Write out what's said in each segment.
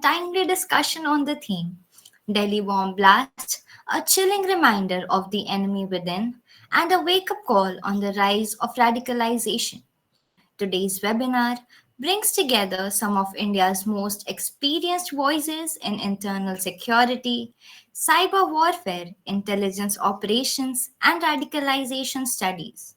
timely discussion on the theme Delhi Bomb Blast, a chilling reminder of the enemy within, and a wake up call on the rise of radicalization. Today's webinar brings together some of India's most experienced voices in internal security, cyber warfare, intelligence operations, and radicalization studies.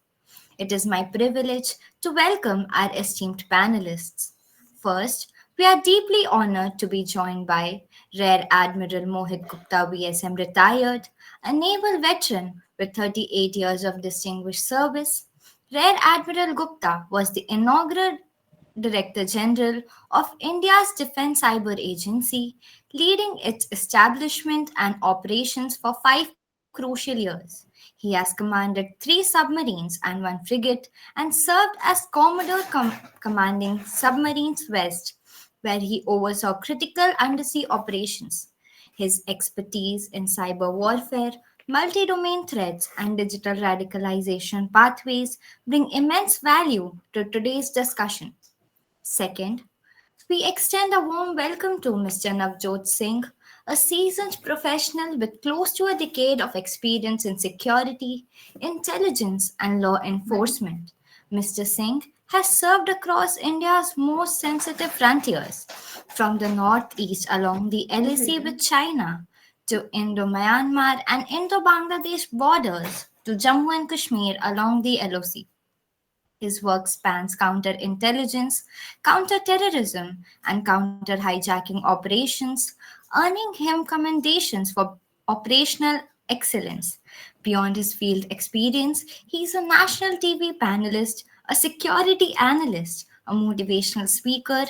It is my privilege to welcome our esteemed panelists. First, we are deeply honored to be joined by Rear Admiral Mohit Gupta, VSM retired, a naval veteran with 38 years of distinguished service. Rear Admiral Gupta was the inaugural Director General of India's Defence Cyber Agency, leading its establishment and operations for 5 crucial years. He has commanded 3 submarines and 1 frigate and served as Commodore commanding Submarines West, where he oversaw critical undersea operations. His expertise in cyber warfare, multi domain threats, and digital radicalization pathways bring immense value to today's discussion. Second, we extend a warm welcome to Mr. Navjot Singh, a seasoned professional with close to a decade of experience in security, intelligence, and law enforcement. Mr. Singh has served across India's most sensitive frontiers, from the northeast along the LAC with China to Indo Myanmar and Indo Bangladesh borders to Jammu and Kashmir along the LOC. His work spans counterintelligence, counterterrorism, and counter hijacking operations, earning him commendations for operational excellence. Beyond his field experience, he is a national TV panelist, a security analyst, a motivational speaker,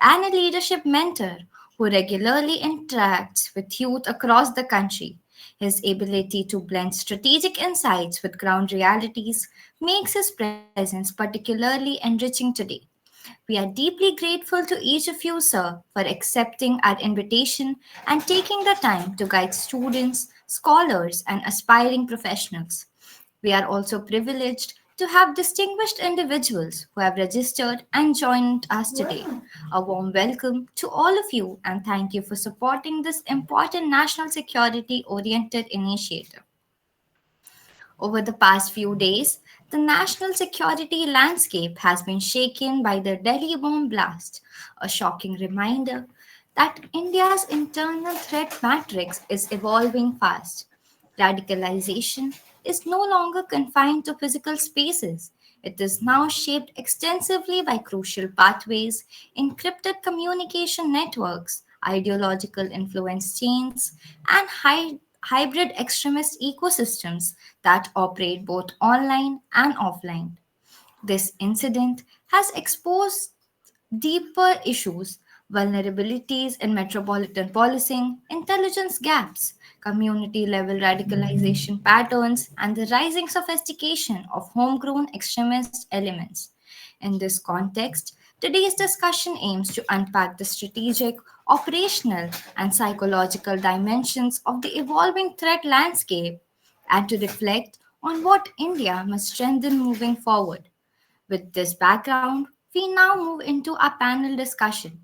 and a leadership mentor who regularly interacts with youth across the country. His ability to blend strategic insights with ground realities makes his presence particularly enriching today. We are deeply grateful to each of you, sir, for accepting our invitation and taking the time to guide students, scholars, and aspiring professionals. We are also privileged to have distinguished individuals who have registered and joined us today. A warm welcome to all of you and thank you for supporting this important national security oriented initiative. Over the past few days, the national security landscape has been shaken by the Delhi bomb blast, a shocking reminder that India's internal threat matrix is evolving fast. Radicalization is no longer confined to physical spaces. It is now shaped extensively by crucial pathways, encrypted communication networks, ideological influence chains, and hybrid extremist ecosystems that operate both online and offline. This incident has exposed deeper issues, vulnerabilities in metropolitan policing, intelligence gaps, community level radicalization patterns, and the rising sophistication of homegrown extremist elements. In this context, today's discussion aims to unpack the strategic, operational, and psychological dimensions of the evolving threat landscape and to reflect on what India must strengthen moving forward. With this background, we now move into our panel discussion.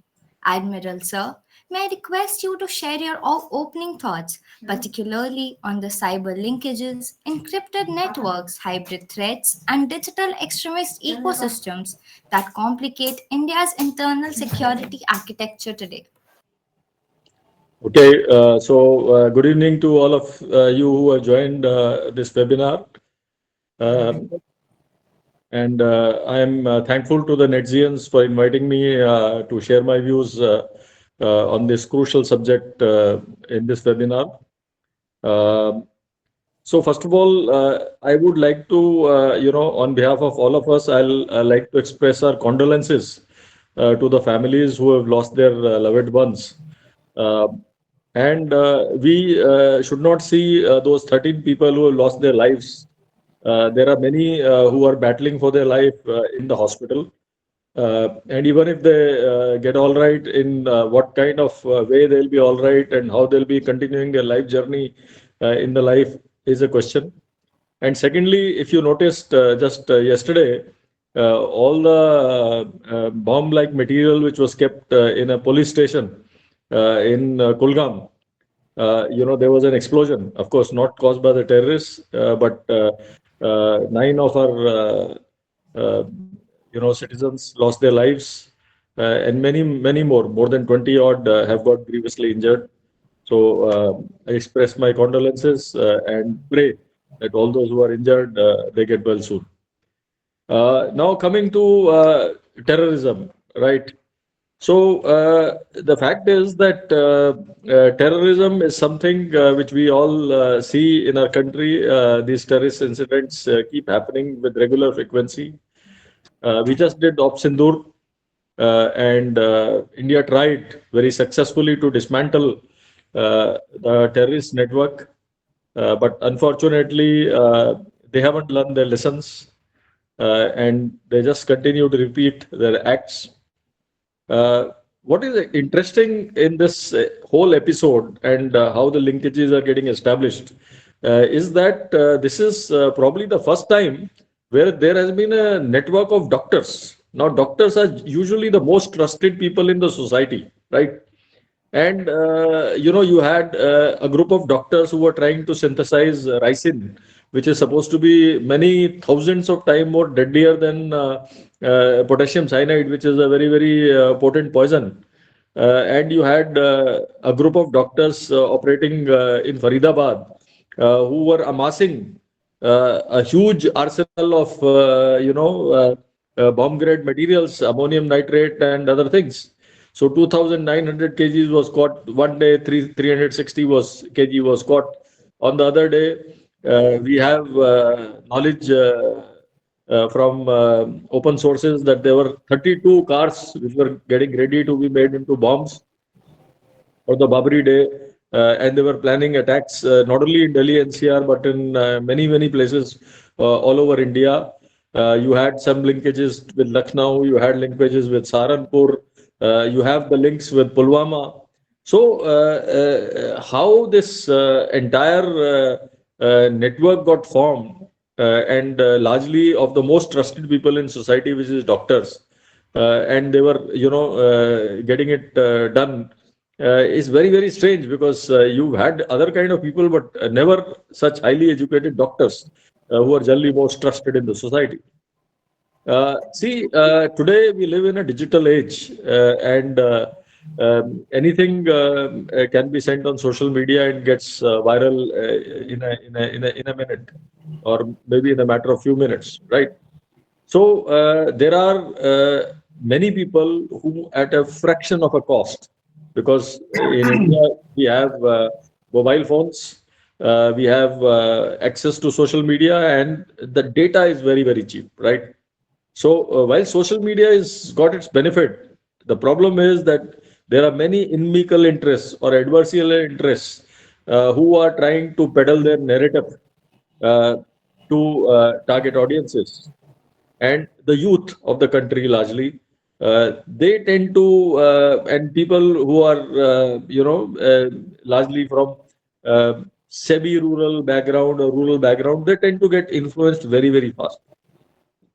Admiral Sir, may I request you to share your opening thoughts, particularly on the cyber linkages, encrypted networks, hybrid threats, and digital extremist ecosystems that complicate India's internal security architecture today? Okay, good evening to all of you who have joined this webinar. Um and I am thankful to the Netizens for inviting me to share my views on this crucial subject in this webinar. Um so, first of all, I would like to, on behalf of all of us, I'll like to express our condolences to the families who have lost their loved ones. Uh, and we should not see those 13 people who have lost their lives. There are many who are battling for their life in the hospital. And even if they get all right, in what kind of way they'll be all right and how they'll be continuing their life journey in the life is a question. And secondly, if you noticed just yesterday, all the bomb-like material which was kept in a police station in Kulgam. There was an explosion, of course, not caused by the terrorists, but nine of our, citizens lost their lives, and many, many more than 20 odd, have got grievously injured. So I express my condolences and pray that all those who are injured, they get well soon. Now coming to terrorism, right? So the fact is that terrorism is something which we all see in our country. These terrorist incidents keep happening with regular frequency. We just did Op Sindoor, and India tried very successfully to dismantle the terrorist network, but unfortunately, they haven't learned their lessons, and they just continue to repeat their acts. Uh, what is interesting in this whole episode, and how the linkages are getting established, is that this is probably the first time where there has been a network of doctors. Now, doctors are usually the most trusted people in the society, right? And you had a group of doctors who were trying to synthesize ricin, which is supposed to be many thousands of times more deadlier than potassium cyanide, which is a very, very potent poison. And you had a group of doctors operating in Faridabad, who were amassing a huge arsenal of bomb grade materials, ammonium nitrate, and other things. So 2,900 kgs was caught one day, 360 kg was caught on the other day. We have knowledge from open sources that there were 32 cars which were getting ready to be made into bombs for the Babri Day, and they were planning attacks not only in Delhi NCR but in many, many places all over India. You had some linkages with Lucknow, you had linkages with Saharanpur, you have the links with Pulwama. So, how this entire network got formed, and largely of the most trusted people in society, which is doctors, and they were, getting it done, is very, very strange, because you've had other kind of people, but never such highly educated doctors who are generally most trusted in the society. See, today we live in a digital age, and anything can be sent on social media and gets viral in a minute, or maybe in a matter of few minutes, right? So there are many people who, at a fraction of a cost, because in India we have mobile phones, we have access to social media, and the data is very, very cheap, right? So while social media is got its benefit, the problem is that there are many inimical interests or adversarial interests who are trying to peddle their narrative uh, to target audiences, and the youth of the country largely. They tend to, and people who are, largely from semi-rural background or rural background, they tend to get influenced very, very fast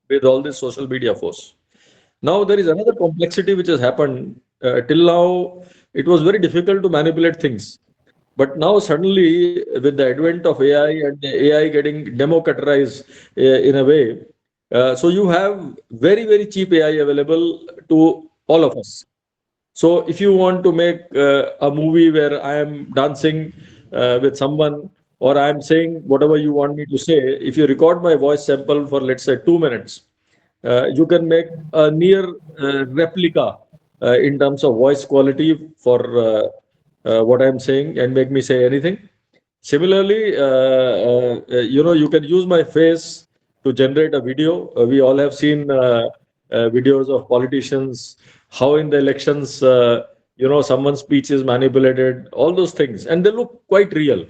with all this social media force. Now, there is another complexity which has happened. Till now, it was very difficult to manipulate things. But now, suddenly, with the advent of AI and the AI getting democratized in a way, so you have very, very cheap AI available to all of us. So, if you want to make a movie where I am dancing with someone, or I am saying whatever you want me to say, if you record my voice sample for, let's say, 2 minutes, you can make a near replica in terms of voice quality for what I'm saying, and make me say anything. Similarly, you can use my face to generate a video. We all have seen videos of politicians, how in the elections, someone's speech is manipulated, all those things, and they look quite real.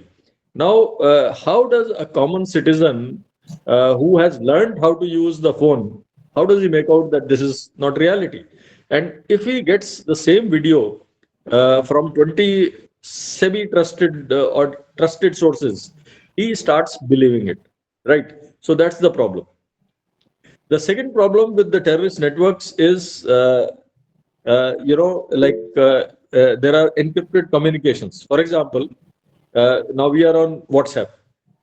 Now, how does a common citizen who has learned how to use the phone, how does he make out that this is not reality? And if he gets the same video from 20 semi-trusted or trusted sources, he starts believing it, right? So that's the problem. The second problem with the terrorist networks is, like there are encrypted communications. For example, now we are on WhatsApp.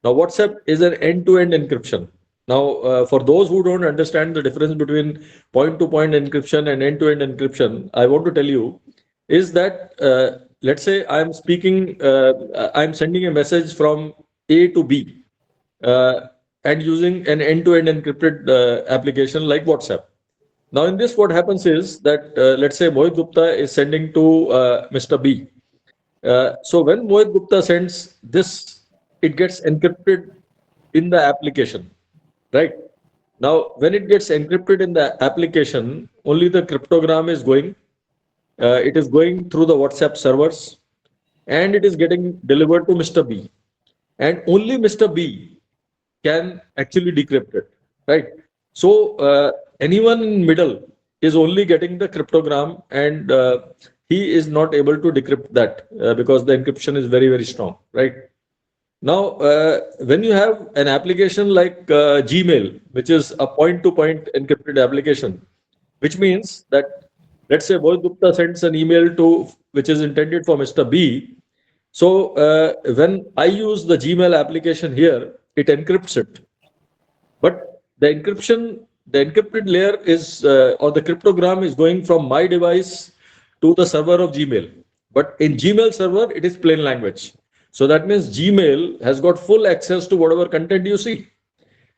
Now, WhatsApp is an end-to-end encryption. Now, for those who don't understand the difference between point-to-point encryption and end-to-end encryption, I want to tell you is that let's say I'm sending a message from A to B uh, and using an end-to-end encrypted application like WhatsApp. Now, in this, what happens is that let's say Mohit Gupta is sending to Mr. B. So when Mohit Gupta sends this, it gets encrypted in the application, right? Now, when it gets encrypted in the application, only the cryptogram is going. It is going through the WhatsApp servers and it is getting delivered to Mr. B. And only Mr. B can actually decrypt it, right? So anyone in middle is only getting the cryptogram and he is not able to decrypt that because the encryption is very, very strong, right? Now, when you have an application like Gmail, which is a point-to-point encrypted application, which means that let's say Mohit Gupta sends an email to which is intended for Mr. B. So when I use the Gmail application here, it encrypts it. But the encrypted layer is, or the cryptogram is going from my device to the server of Gmail. But in Gmail server, it is plain language. So that means Gmail has got full access to whatever content you see.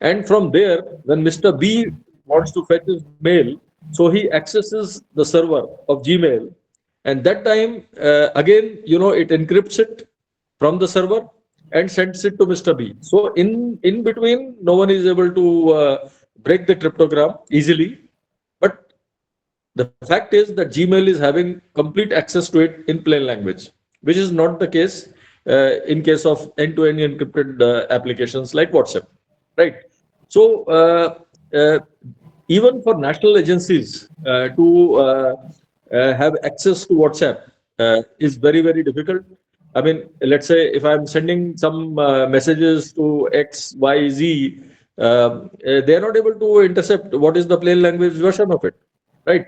And from there, when Mr. B wants to fetch his mail, so he accesses the server of Gmail. And that time, again, it encrypts it from the server and sends it to Mr. B. So in between, no one is able to break the cryptogram easily. But the fact is that Gmail is having complete access to it in plain language, which is not the case in case of end-to-end encrypted applications like WhatsApp, right? So even for national agencies to have access to WhatsApp is very, very difficult. I mean, let's say if I'm sending some messages to X, Y, Z, they are not able to intercept what is the plain language version of it, right?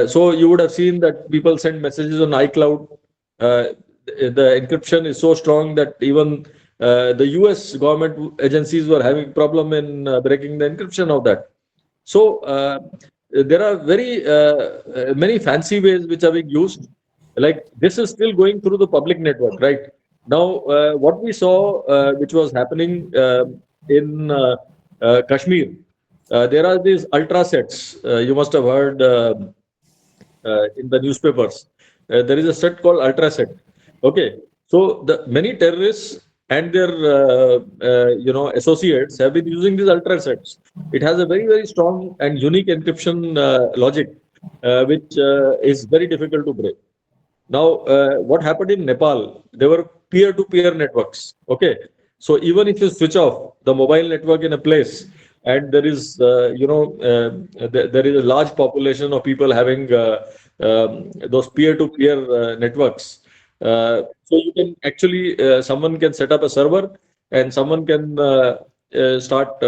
So you would have seen that people send messages on iCloud. The encryption is so strong that even the US government agencies were having problem in breaking the encryption of that. So there are very many fancy ways which are being used. Like this is still going through the public network, right? Now, what we saw, which was happening in Kashmir, there are these ultra sets. You must have heard in the newspapers. There is a set called ultra set. Okay, so the many terrorists and their associates have been using these ultra sets. It has a very, very strong and unique encryption logic, which is very difficult to break. Now, what happened in Nepal? There were peer-to-peer networks. Okay, so even if you switch off the mobile network in a place, and there is, there is a large population of people having those peer-to-peer networks. So you can actually, someone can set up a server, and someone can start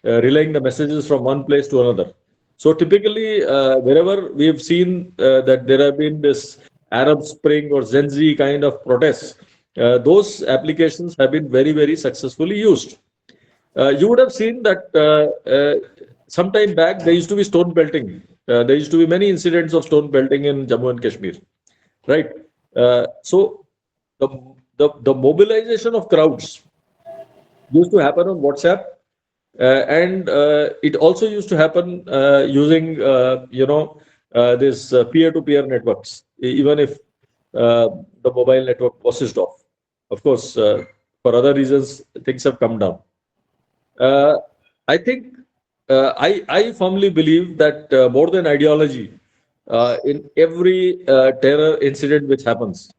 relaying the messages from one place to another. So typically, wherever we've seen that there have been this Arab Spring or Gen Z kind of protests, those applications have been very, very successfully used. You would have seen that some time back there used to be stone pelting. There used to be many incidents of stone pelting in Jammu and Kashmir, right? So the mobilization of crowds used to happen on WhatsApp, and it also used to happen using this peer-to-peer networks, even if the mobile network was switched off. Of course, for other reasons, things have come down. I think I firmly believe that more than ideology, in every terror incident which happens,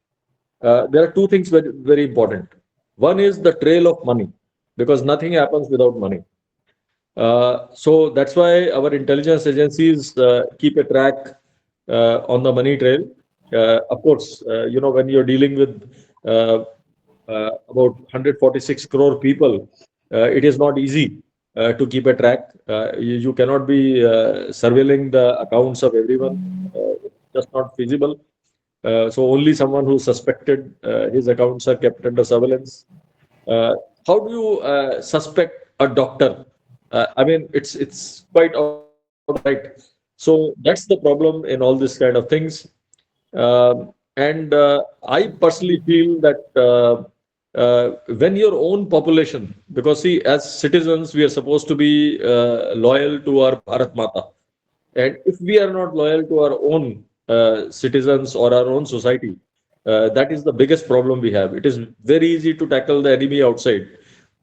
there are two things very, very important. One is the trail of money, because nothing happens without money. So that's why our intelligence agencies keep a track on the money trail. Of course, when you're dealing with about 146 crore people, it is not easy to keep a track. You cannot be surveilling the accounts of everyone. It's just not feasible. So only someone who's suspected, his accounts are kept under surveillance. Uh, how do you suspect a doctor? I mean, it's quite out of sight. So that's the problem in all this kind of things. And I personally feel that when your own population, because see, as citizens, we are supposed to be loyal to our Bharat Mata. And if we are not loyal to our own citizens or our own society, that is the biggest problem we have. It is very easy to tackle the enemy outside,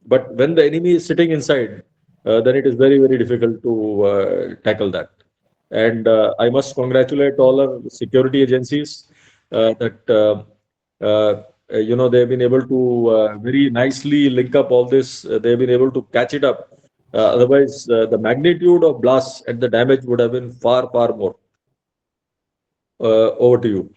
but when the enemy is sitting inside, then it is very, very difficult to tackle that. And I must congratulate all our security agencies that they've been able to very nicely link up all this. They've been able to catch it up. Otherwise, the magnitude of blasts and the damage would have been far, far more. Over to you.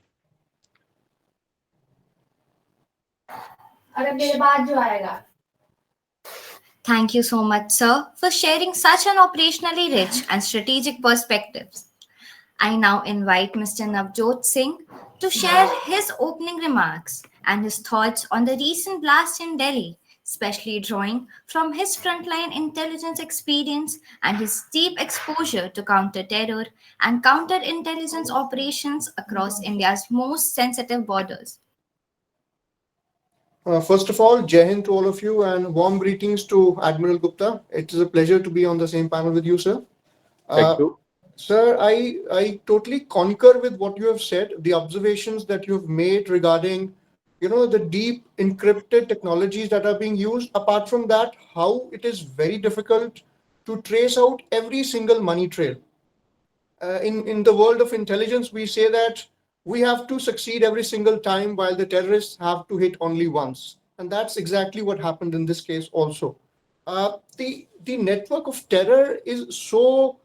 Thank you so much, sir, for sharing such an operationally rich and strategic perspectives. I now invite Mr. Navjot Singh to share his opening remarks and his thoughts on the recent blast in Delhi, especially drawing from his frontline intelligence experience and his deep exposure to counter-terror and counter-intelligence operations across India's most sensitive borders. First of all, Jai Hind to all of you and warm greetings to Admiral Gupta. It is a pleasure to be on the same panel with you, sir. Thank you. Sir, I totally concur with what you have said, the observations that you've made regarding, the deep encrypted technologies that are being used. Apart from that, how it is very difficult to trace out every single money trail. In the world of intelligence, we say that we have to succeed every single time while the terrorists have to hit only once. And that's exactly what happened in this case also. The network of terror is so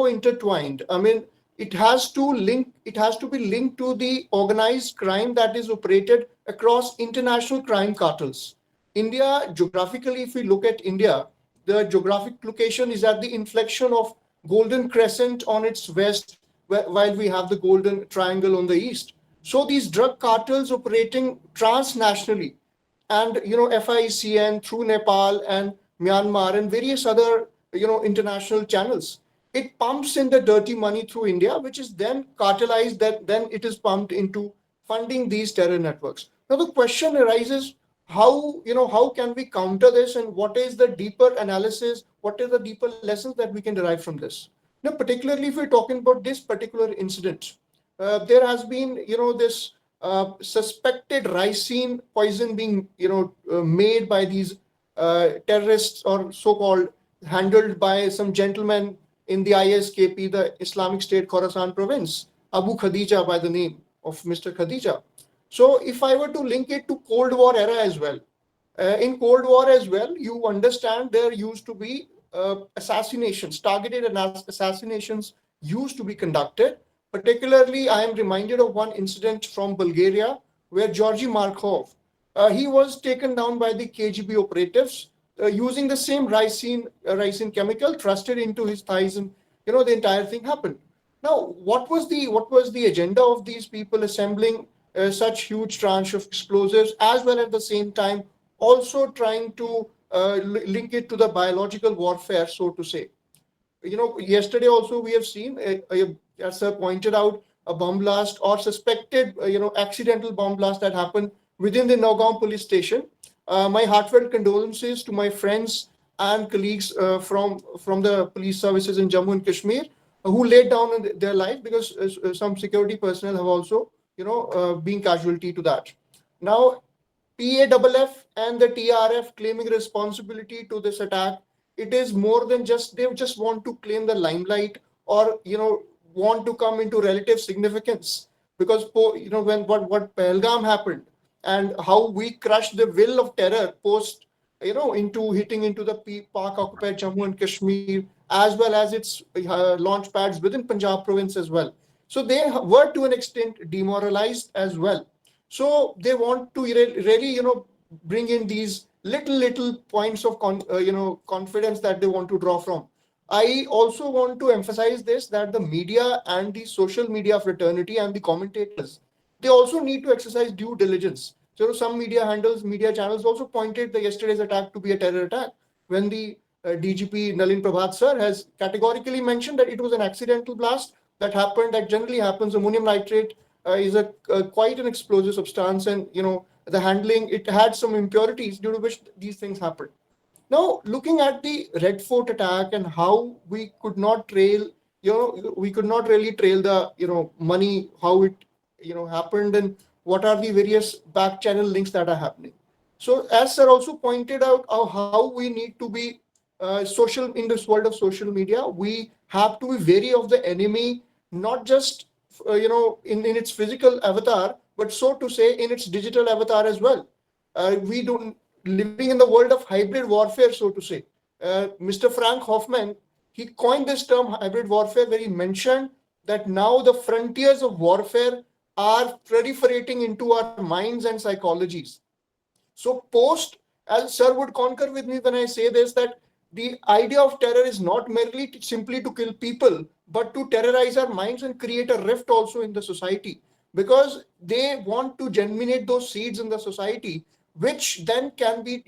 intertwined. I mean, it has to be linked to the organized crime that is operated across international crime cartels. India, geographically, if we look at India, the geographic location is at the inflection of Golden Crescent on its west, while we have the Golden Triangle on the east. So these drug cartels operating transnationally, and FICN through Nepal and Myanmar and various other international channels. It pumps in the dirty money through India, which is then cartelized. That then it is pumped into funding these terror networks. Now the question arises: how can we counter this, and what is the deeper analysis? What are the deeper lessons that we can derive from this? Now, particularly if we're talking about this particular incident, there has been this suspected ricin poison being made by these terrorists, or so-called handled by some gentleman in the ISKP, the Islamic State Khorasan province, Abu Khadija by the name of Mr. Khadija. So if I were to link it to Cold War era as well, in Cold War as well, you understand there used to be assassinations, targeted assassinations used to be conducted. Particularly, I am reminded of one incident from Bulgaria where Georgy Markov, he was taken down by the KGB operatives using the same ricin chemical thrusted into his thighs, and the entire thing happened. Now, what was the agenda of these people assembling such huge tranche of explosives, as well at the same time also trying to link it to the biological warfare, so to say? Yesterday also we have seen, as sir pointed out, a bomb blast or suspected, accidental bomb blast that happened within the Nagaon police station. My heartfelt condolences to my friends and colleagues from the police services in Jammu and Kashmir who laid down their life, because some security personnel have also, been casualty to that. Now, PAFF and the TRF claiming responsibility to this attack. It is more than just they just want to claim the limelight, or want to come into relative significance, because when what Pahalgam happened and how we crushed the will of terror post into hitting into the Pak occupied Jammu and Kashmir, as well as its launch pads within Punjab province as well. So they were to an extent demoralized as well. So they want to really bring in these little points of confidence that they want to draw from. I also want to emphasize this, that the media and the social media fraternity and the commentators, they also need to exercise due diligence. So some media handles, media channels also pointed the yesterday's attack to be a terror attack, when the DGP Nalin Prabhat sir has categorically mentioned that it was an accidental blast that happened. That generally happens. Ammonium nitrate is a quite an explosive substance, and the handling, it had some impurities due to which these things happened. Now, looking at the Red Fort attack and how we could not trail, we could not really trail the, money, how it, happened, and what are the various back channel links that are happening. So, as sir also pointed out, how we need to be social in this world of social media, we have to be wary of the enemy, not just, in its physical avatar, but so to say, in its digital avatar as well. We don't living in the world of hybrid warfare, so to say. Mr. Frank Hoffman, he coined this term hybrid warfare, where he mentioned that now the frontiers of warfare are proliferating into our minds and psychologies. So post, as sir would concur with me when I say this, that the idea of terror is not merely simply to kill people, but to terrorize our minds and create a rift also in the society, because they want to germinate those seeds in the society, which then can be,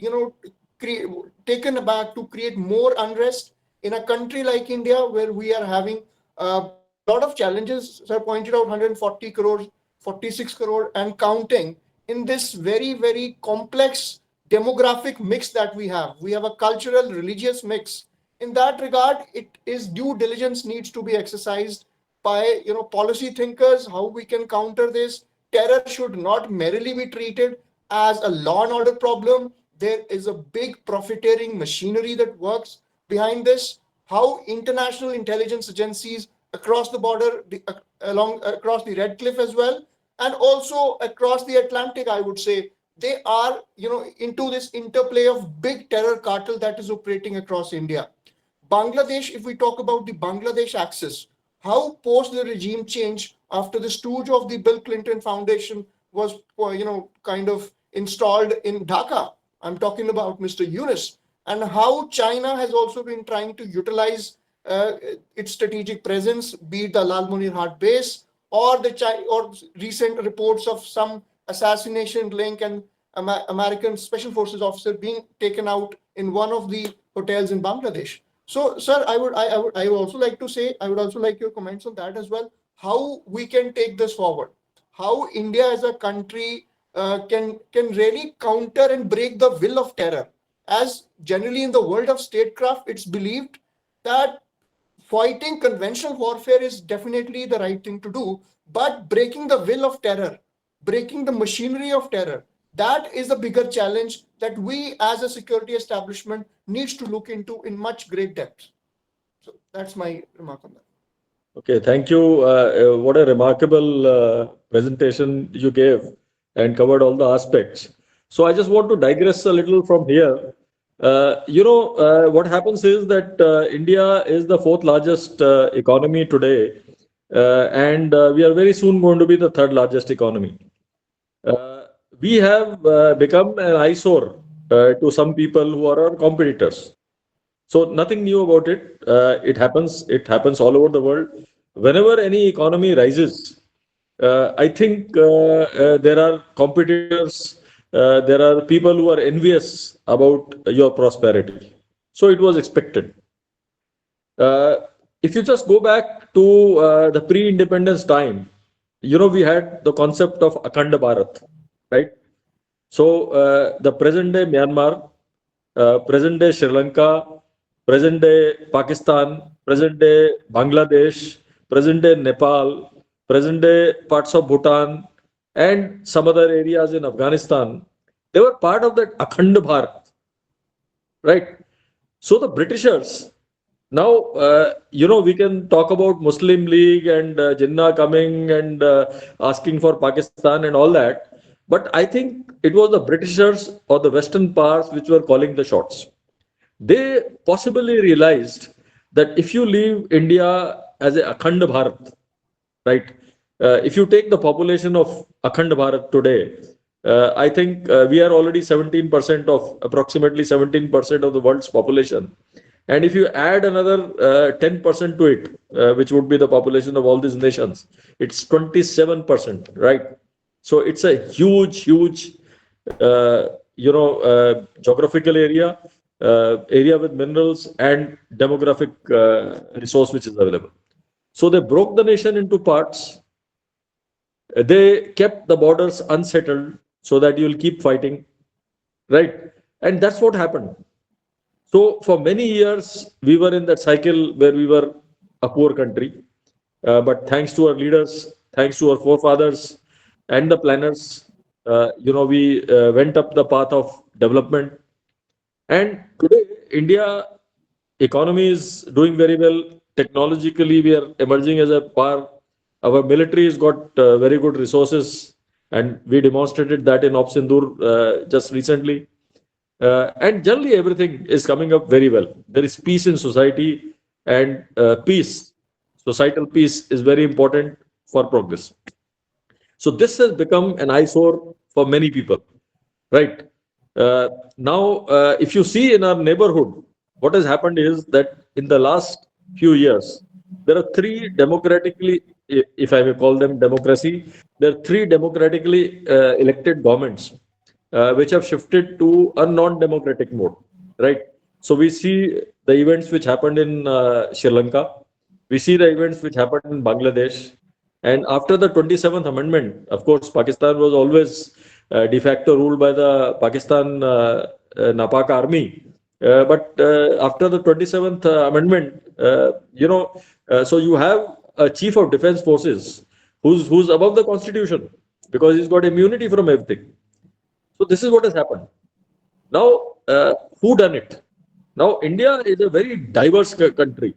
taken back to create more unrest in a country like India, where we are having a lot of challenges. Sir pointed out 140 crores, 46 crore and counting, in this very, very complex demographic mix that we have. We have a cultural, religious mix. In that regard, it is due diligence needs to be exercised by policy thinkers, how we can counter this. Terror should not merely be treated as a law and order problem. There is a big profiteering machinery that works behind this. How international intelligence agencies across the border, along across the Red Cliff as well, and also across the Atlantic, I would say, they are into this interplay of big terror cartel that is operating across India. Bangladesh, if we talk about the Bangladesh axis, how post the regime change after the stooge of the Bill Clinton Foundation was, kind of installed in Dhaka. I'm talking about Mr. Yunus, and how China has also been trying to utilize its strategic presence, be it the Lal Munir Hart base, or or recent reports of some assassination link and American Special Forces officer being taken out in one of the hotels in Bangladesh. So, sir, I would also like to say, I would also like your comments on that as well. How we can take this forward? How India as a country can really counter and break the will of terror? As generally in the world of statecraft, it's believed that fighting conventional warfare is definitely the right thing to do, but breaking the will of terror, breaking the machinery of terror, that is a bigger challenge that we as a security establishment needs to look into in much great depth. So that's my remark on that. Okay, thank you. What a remarkable presentation you gave and covered all the aspects. So I just want to digress a little from here. What happens is that India is the fourth largest economy today, and we are very soon going to be the third largest economy. We have become an eyesore to some people who are our competitors. So nothing new about it. It happens. It happens all over the world. Whenever any economy rises, I think there are competitors. There are people who are envious about your prosperity. So it was expected. If you just go back to the pre-independence time, we had the concept of Akhand Bharat, right? So the present day Myanmar, present day Sri Lanka, present day Pakistan, present day Bangladesh, present day Nepal, present day parts of Bhutan, and some other areas in Afghanistan, they were part of that Akhand Bharat, right? So the Britishers, now, we can talk about Muslim League and Jinnah coming and asking for Pakistan and all that. But I think it was the Britishers or the Western powers which were calling the shots. They possibly realized that if you leave India as a Akhand Bharat, right? If you take the population of Akhand Bharat today, I think we are already approximately 17% of the world's population. And if you add another 10% to it, which would be the population of all these nations, it's 27%, right? So it's a huge, geographical area with minerals and demographic resource which is available. So they broke the nation into parts. They kept the borders unsettled so that you'll keep fighting, right? And that's what happened. So for many years, we were in that cycle where we were a poor country. But thanks to our leaders, thanks to our forefathers and the planners, we went up the path of development. And today, India economy is doing very well. Technologically, we are emerging as a power. Our military has got very good resources, and we demonstrated that in Op Sindoor just recently. And generally, everything is coming up very well. There is peace in society, and peace, societal peace, is very important for progress. So this has become an eyesore for many people, right? Now, if you see in our neighborhood, what has happened is that in the last few years, there are three democratically, if I may call them democracy, there are three democratically elected governments which have shifted to a non-democratic mode, right? So we see the events which happened in Sri Lanka, we see the events which happened in Bangladesh, and after the 27th Amendment, of course, Pakistan was always de facto ruled by the Pakistan Napak army. But after the 27th Amendment, so you have a chief of defense forces who's above the constitution because he's got immunity from everything. So this is what has happened. Now, who done it? Now, India is a very diverse country.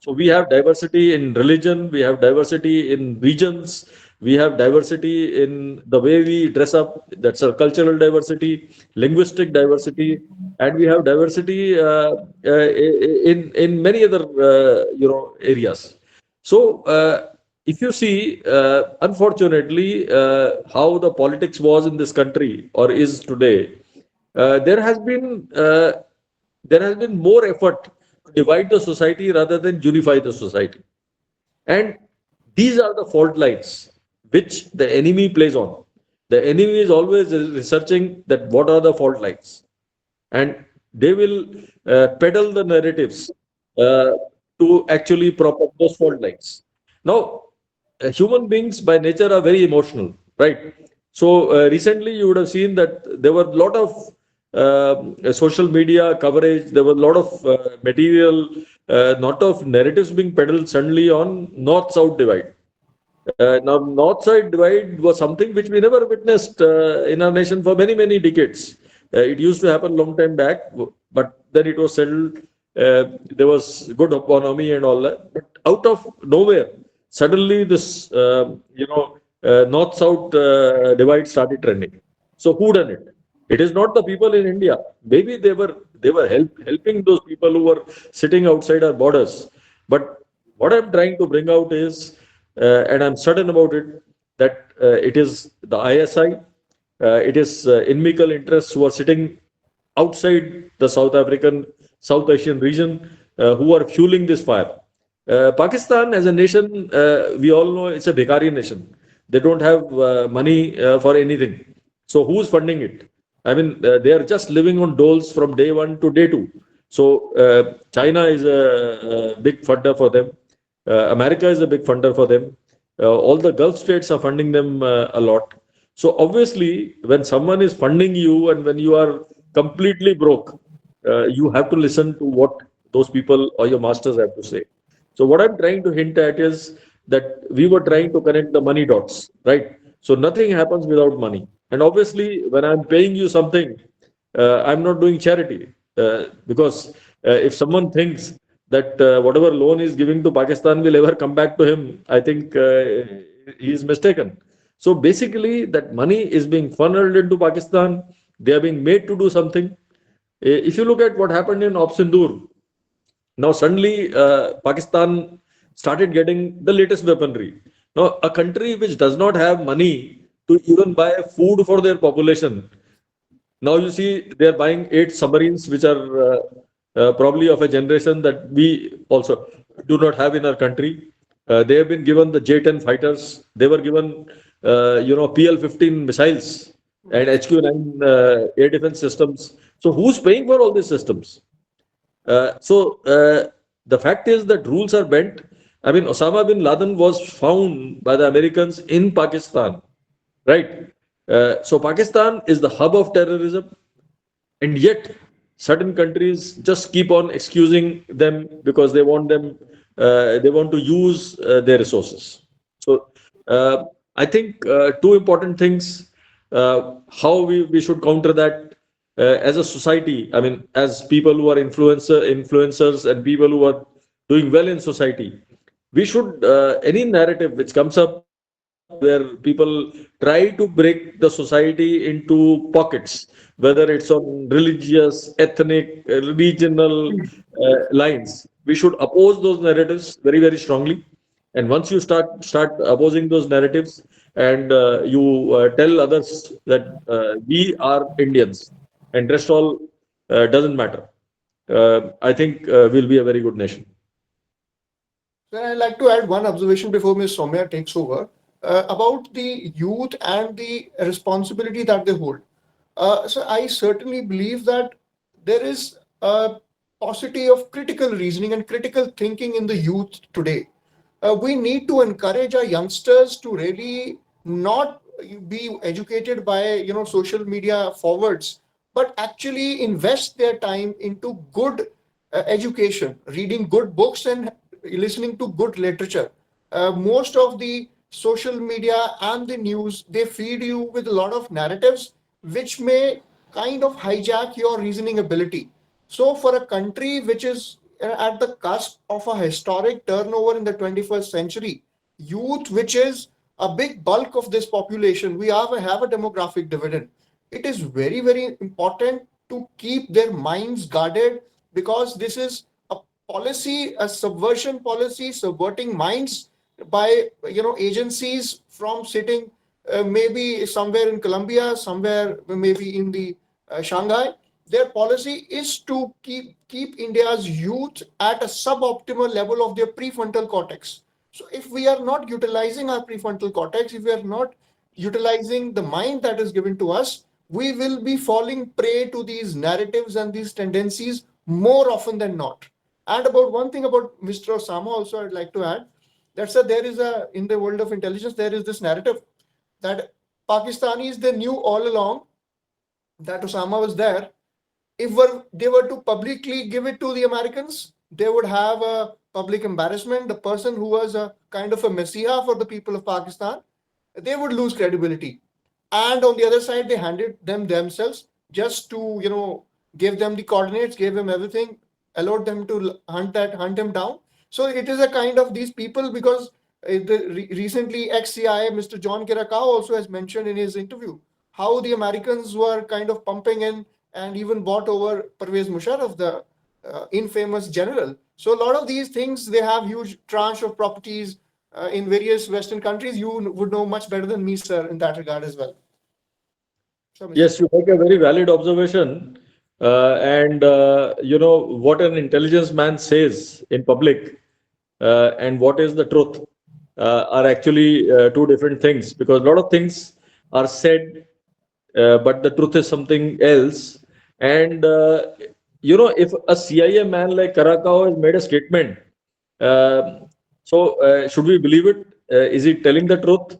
So we have diversity in religion, we have diversity in regions, we have diversity in the way we dress up. That's a cultural diversity, linguistic diversity, and we have diversity in many other areas. So if you see, unfortunately, how the politics was in this country or is today, there has been more effort to divide the society rather than unify the society. And these are the fault lines which the enemy plays on. The enemy is always researching that what are the fault lines, and they will peddle the narratives to actually prop up those fault lines. Now, human beings by nature are very emotional, right? So recently you would have seen that there were a lot of social media coverage, there was a lot of material, not of narratives being peddled suddenly on north-south divide. Now, north-side divide was something which we never witnessed in our nation for many, many decades. It used to happen long time back, but then it was settled. There was good economy and all that. But out of nowhere, suddenly this, north-south divide started trending. So who done it? It is not the people in India. Maybe they were helping those people who were sitting outside our borders. But what I'm trying to bring out is, and I'm certain about it, that it is the ISI, it is inimical interests who are sitting outside the South Asian region, who are fueling this fire. Pakistan as a nation, we all know it's a bhikari nation. They don't have money for anything. So who's funding it? I mean, they are just living on doles from day one to day two. So China is a big funder for them. America is a big funder for them. All the Gulf states are funding them a lot. So obviously, when someone is funding you and when you are completely broke, you have to listen to what those people or your masters have to say. So what I'm trying to hint at is that we were trying to connect the money dots, right? So nothing happens without money. And obviously, when I'm paying you something, I'm not doing charity because if someone thinks that whatever loan he's giving to Pakistan will ever come back to him, I think he is mistaken. So basically, that money is being funneled into Pakistan. They are being made to do something. If you look at what happened in Op Sindoor, now suddenly Pakistan started getting the latest weaponry. Now, a country which does not have money to even buy food for their population. Now you see they are buying 8 submarines, which are probably of a generation that we also do not have in our country. They have been given the J-10 fighters. They were given PL-15 missiles and Right. HQ-9 air defense systems. So who's paying for all these systems? The fact is that rules are bent. I mean, Osama bin Laden was found by the Americans in Pakistan, right? So Pakistan is the hub of terrorism, and yet certain countries just keep on excusing them because they want to use their resources. So I think two important things, how we should counter that as a society. I mean, as people who are influencers and people who are doing well in society, we should any narrative which comes up where people try to break the society into pockets, whether it's on religious, ethnic, regional lines. We should oppose those narratives very, very strongly. And once you start opposing those narratives, and you tell others that we are Indians, and rest all doesn't matter. I think we'll be a very good nation. So I'd like to add one observation before Ms. Soumya takes over about the youth and the responsibility that they hold. So I certainly believe that there is a paucity of critical reasoning and critical thinking in the youth today. We need to encourage our youngsters to really not be educated by social media forwards, but actually invest their time into good education, reading good books and listening to good literature. Most of the social media and the news, they feed you with a lot of narratives which may kind of hijack your reasoning ability. So for a country which is at the cusp of a historic turnover in the 21st century, youth, which is a big bulk of this population, we have a demographic dividend. It is very, very important to keep their minds guarded, because this is a policy, a subversion policy, subverting minds by agencies from sitting maybe somewhere in Colombia, somewhere maybe in the Shanghai. Their policy is to keep India's youth at a suboptimal level of their prefrontal cortex. So if we are not utilizing our prefrontal cortex, if we are not utilizing the mind that is given to us, we will be falling prey to these narratives and these tendencies more often than not. And about one thing about Mr. Osama also, I'd like to add, that's that there is a in the world of intelligence, there is this narrative that Pakistanis, they knew all along that Osama was there. If they were to publicly give it to the Americans, they would have a public embarrassment. The person who was a kind of a messiah for the people of Pakistan, they would lose credibility. And on the other side, they handed them themselves just to give them the coordinates, gave them everything, allowed them to hunt them down. So it is a kind of these people, because recently ex-CIA Mr. John Kirakau also has mentioned in his interview how the Americans were kind of pumping in and even bought over Pervez Musharraf, the infamous general. So a lot of these things, they have huge tranche of properties in various Western countries. You would know much better than me, sir, in that regard as well. So, Mr. Yes, you make a very valid observation. And what an intelligence man says in public and what is the truth are actually two different things, because a lot of things are said, but the truth is something else. And if a CIA man like Karakao has made a statement, should we believe it? Is he telling the truth?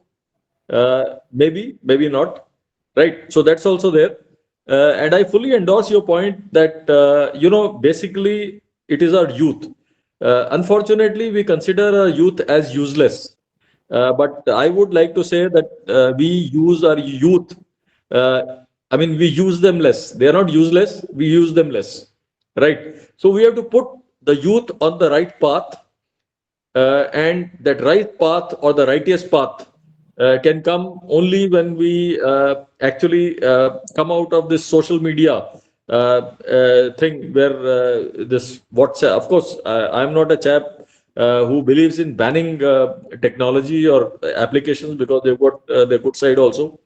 Maybe, maybe not. Right. So that's also there. And I fully endorse your point that, basically it is our youth. Unfortunately, we consider our youth as useless. But I would like to say that we use our youth. We use them less. They are not useless. We use them less. Right. So we have to put the youth on the right path, and that right path or the righteous path can come only when we actually come out of this social media thing where this WhatsApp. Of course, I'm not a chap who believes in banning technology or applications, because they've got their good side also.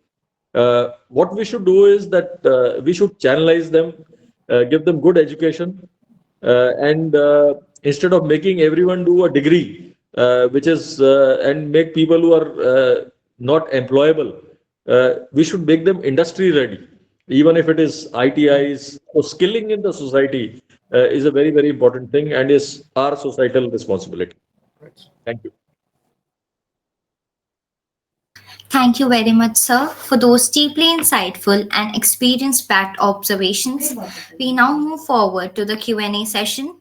What we should do is that we should channelize them, give them good education, and instead of making everyone do a degree, which is and make people who are not employable, we should make them industry ready, even if it is ITIs. So skilling in the society is a very, very important thing and is our societal responsibility. Right. Thank you. Thank you very much, sir, for those deeply insightful and experience-backed observations. We now move forward to the Q&A session.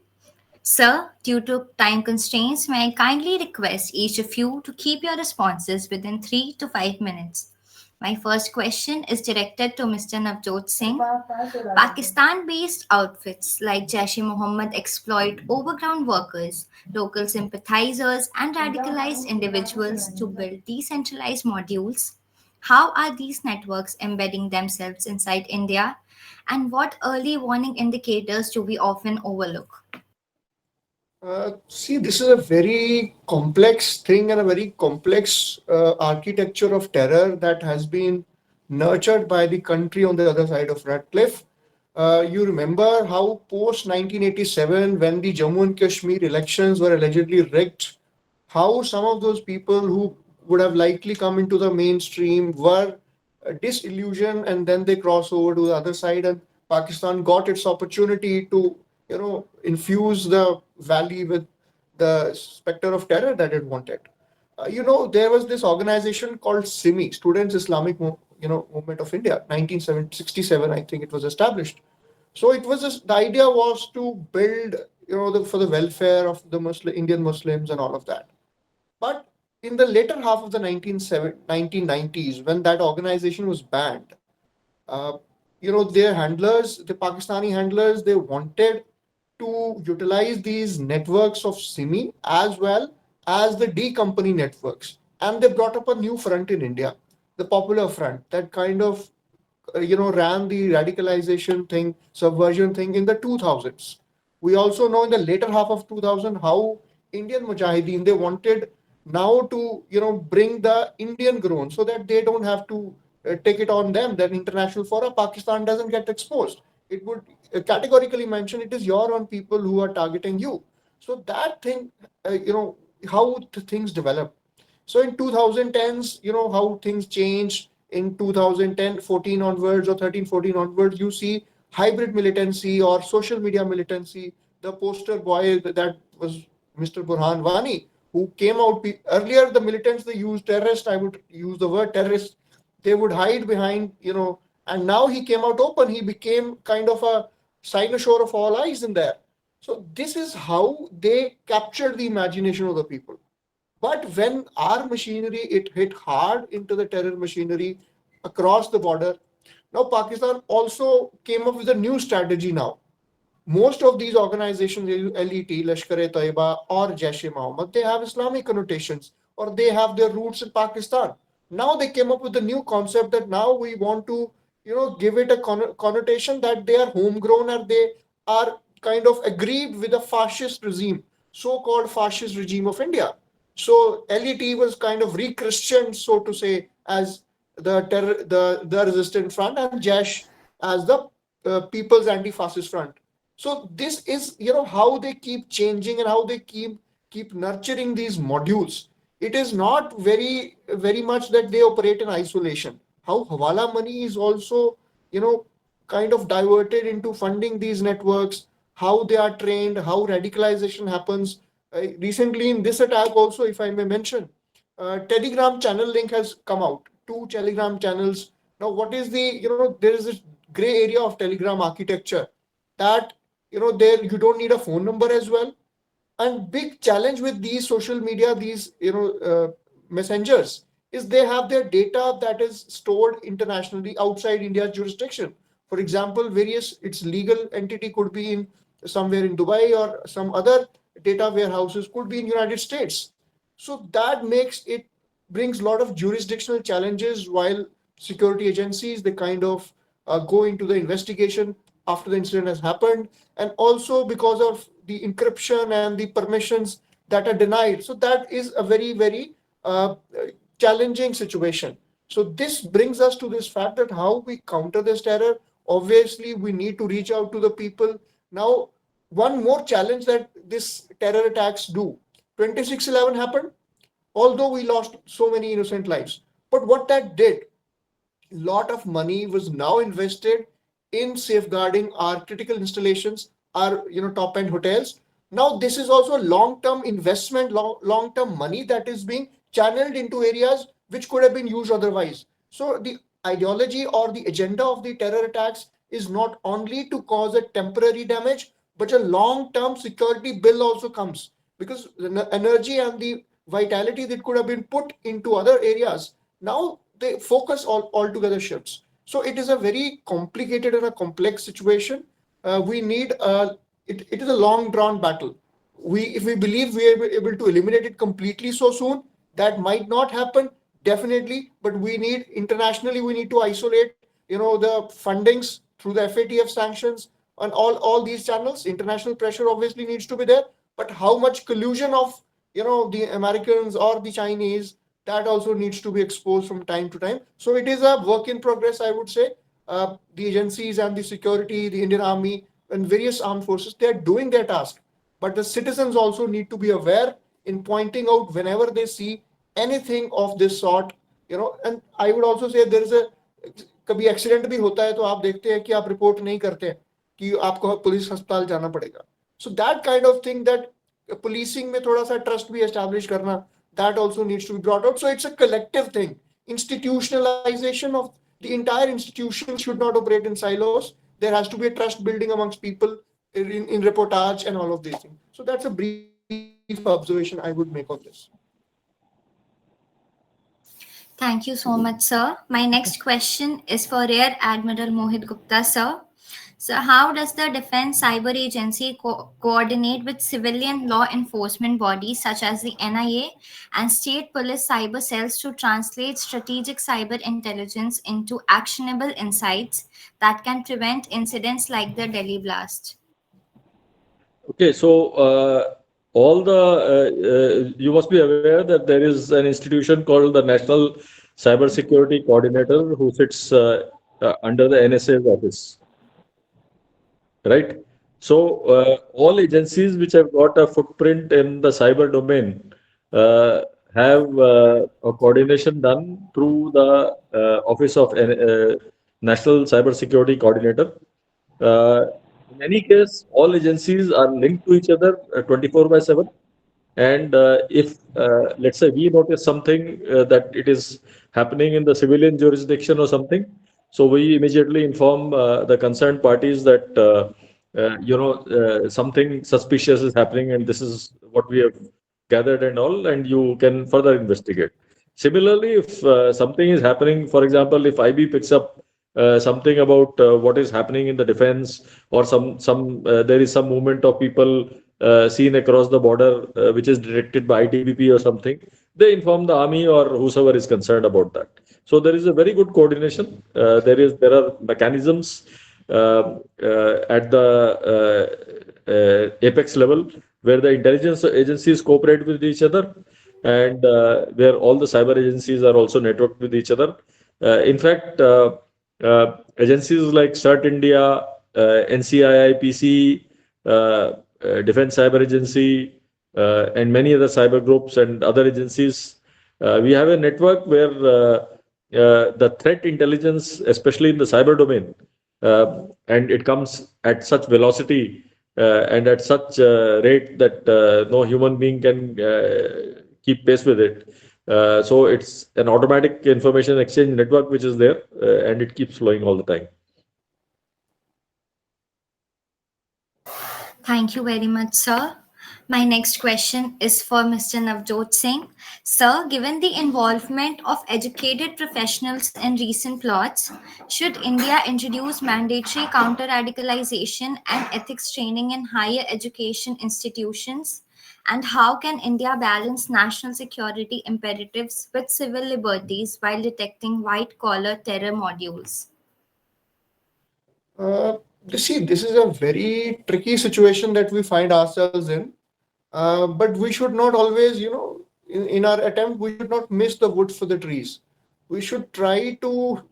Sir, due to time constraints, may I kindly request each of you to keep your responses within 3 to 5 minutes. My first question is directed to Mr. Navjot Singh. Pakistan based outfits like Jaish-e-Mohammed exploit overground workers, local sympathizers, and radicalized individuals to build decentralized modules. How are these networks embedding themselves inside India? And what early warning indicators do we often overlook? See, this is a very complex thing and a very complex architecture of terror that has been nurtured by the country on the other side of Radcliffe. You remember how post 1987, when the Jammu and Kashmir elections were allegedly rigged, how some of those people who would have likely come into the mainstream were disillusioned, and then they cross over to the other side, and Pakistan got its opportunity to infuse the valley with the specter of terror that it wanted. There was this organization called SIMI, Students Islamic Movement of India, 1967, I think it was established. So it was the idea was to build, for the welfare of the Indian Muslims and all of that. But in the later half of the 1990s, when that organization was banned, their handlers, the Pakistani handlers, they wanted to utilize these networks of SIMI as well as the D company networks. And they brought up a new front in India, the Popular Front, that kind of ran the radicalization thing, subversion thing in the 2000s. We also know in the later half of 2000 how Indian Mujahideen, they wanted now to bring the Indian grown so that they don't have to take it on them that international fora Pakistan doesn't get exposed. It would categorically mention it is your own people who are targeting you. So that thing, how the things develop. So in 2010s, how things changed in 2010, 14 onwards or 13, 14 onwards, you see hybrid militancy or social media militancy. The poster boy that was Mr. Burhan Wani, who came out earlier, the militants, they used terrorist. I would use the word terrorist. They would hide behind, and now he came out open. He became kind of a cynosure of all eyes in there. So this is how they captured the imagination of the people. But when our machinery, it hit hard into the terror machinery across the border. Now Pakistan also came up with a new strategy now. Most of these organizations, LET, Lashkar-e-Taiba or Jaish-e-Mohammed, they have Islamic connotations or they have their roots in Pakistan. Now they came up with a new concept that now we want to, give it a connotation that they are homegrown or they are kind of agreed with the fascist regime, so-called fascist regime of India. So LET was kind of re-Christianed, so to say, as the resistant front, and Jaish as the People's Anti-Fascist Front. So this is how they keep changing and how they keep nurturing these modules. It is not very much that they operate in isolation. How Hawala money is also kind of diverted into funding these networks, how they are trained, how radicalization happens. Recently in this attack also, if I may mention, Telegram channel link has come out. 2 Telegram channels. Now, what is there is this gray area of Telegram architecture that there you don't need a phone number as well. And big challenge with these social media, these messengers, is they have their data that is stored internationally outside India's jurisdiction. For example, various its legal entity could be in somewhere in Dubai, or some other data warehouses could be in United States. So that makes it brings a lot of jurisdictional challenges, while security agencies, they kind of go into the investigation after the incident has happened, and also because of the encryption and the permissions that are denied. So that is a very uh, challenging situation. So this brings us to this fact that how we counter this terror. Obviously, we need to reach out to the people. Now, one more challenge that this terror attacks do. 26/11 happened, although we lost so many innocent lives. But what that did, lot of money was now invested in safeguarding our critical installations, our top end hotels. Now this is also long term investment, long term money that is being channeled into areas which could have been used otherwise. So the ideology or the agenda of the terror attacks is not only to cause a temporary damage, but a long term security bill also comes, because the energy and the vitality that could have been put into other areas, now the focus altogether shifts. So it is a very complicated and a complex situation. We need it is a long drawn battle. If we believe we are able to eliminate it completely so soon, that might not happen, definitely. But we need internationally, we need to isolate the fundings through the FATF sanctions and all these channels. International pressure obviously needs to be there, but how much collusion of the Americans or the Chinese, that also needs to be exposed from time to time. So it is a work in progress, I would say. The agencies and the security, the Indian Army and various armed forces, they are doing their task. But the citizens also need to be aware in pointing out whenever they see anything of this sort. And I would also say there is a, कभी accident भी होता है तो आप देखते हैं कि आप रिपोर्ट नहीं करते हैं कि आपको पुलिस अस्पताल जाना पड़ेगा. So that kind of thing, that policing में थोड़ा सा trust भी establish करना, that also needs to be brought out. So it's a collective thing. Institutionalization of the entire institution should not operate in silos. There has to be a trust building amongst people in reportage and all of these things. So that's a brief observation I would make on this. Thank you so much, sir. My next question is for Rear Admiral Mohit Gupta, sir. So, how does the Defense Cyber Agency coordinate with civilian law enforcement bodies such as the NIA and state police cyber cells to translate strategic cyber intelligence into actionable insights that can prevent incidents like the Delhi blast? Okay, so all the you must be aware that there is an institution called the National Cybersecurity Coordinator who sits under the NSA's office, right? So all agencies which have got a footprint in the cyber domain have a coordination done through the Office of National Cybersecurity Coordinator. In any case, all agencies are linked to each other 24/7. And if, let's say, we notice something that it is happening in the civilian jurisdiction or something, so we immediately inform the concerned parties that something suspicious is happening, and this is what we have gathered and all, and you can further investigate. Similarly, if something is happening, for example, if IB picks up something about what is happening in the defense, or there is some movement of people seen across the border which is detected by ITBP or something, they inform the army or whosoever is concerned about that. So there is a very good coordination. There are mechanisms at the apex level where the intelligence agencies cooperate with each other, and where all the cyber agencies are also networked with each other. In fact, agencies like CERT India, NCII, PC, Defense Cyber Agency, and many other cyber groups and other agencies, we have a network where the threat intelligence, especially in the cyber domain, and it comes at such velocity and at such rate that no human being can keep pace with it. So it's an automatic information exchange network which is there, and it keeps flowing all the time. Thank you very much, sir. My next question is for Mr. Navjot Singh. Sir, given the involvement of educated professionals in recent plots, should India introduce mandatory counter radicalization and ethics training in higher education institutions? And how can India balance national security imperatives with civil liberties while detecting white collar terror modules? See, this is a very tricky situation that we find ourselves in. But we should not always, in our attempt, we should not miss the wood for the trees. We should try to,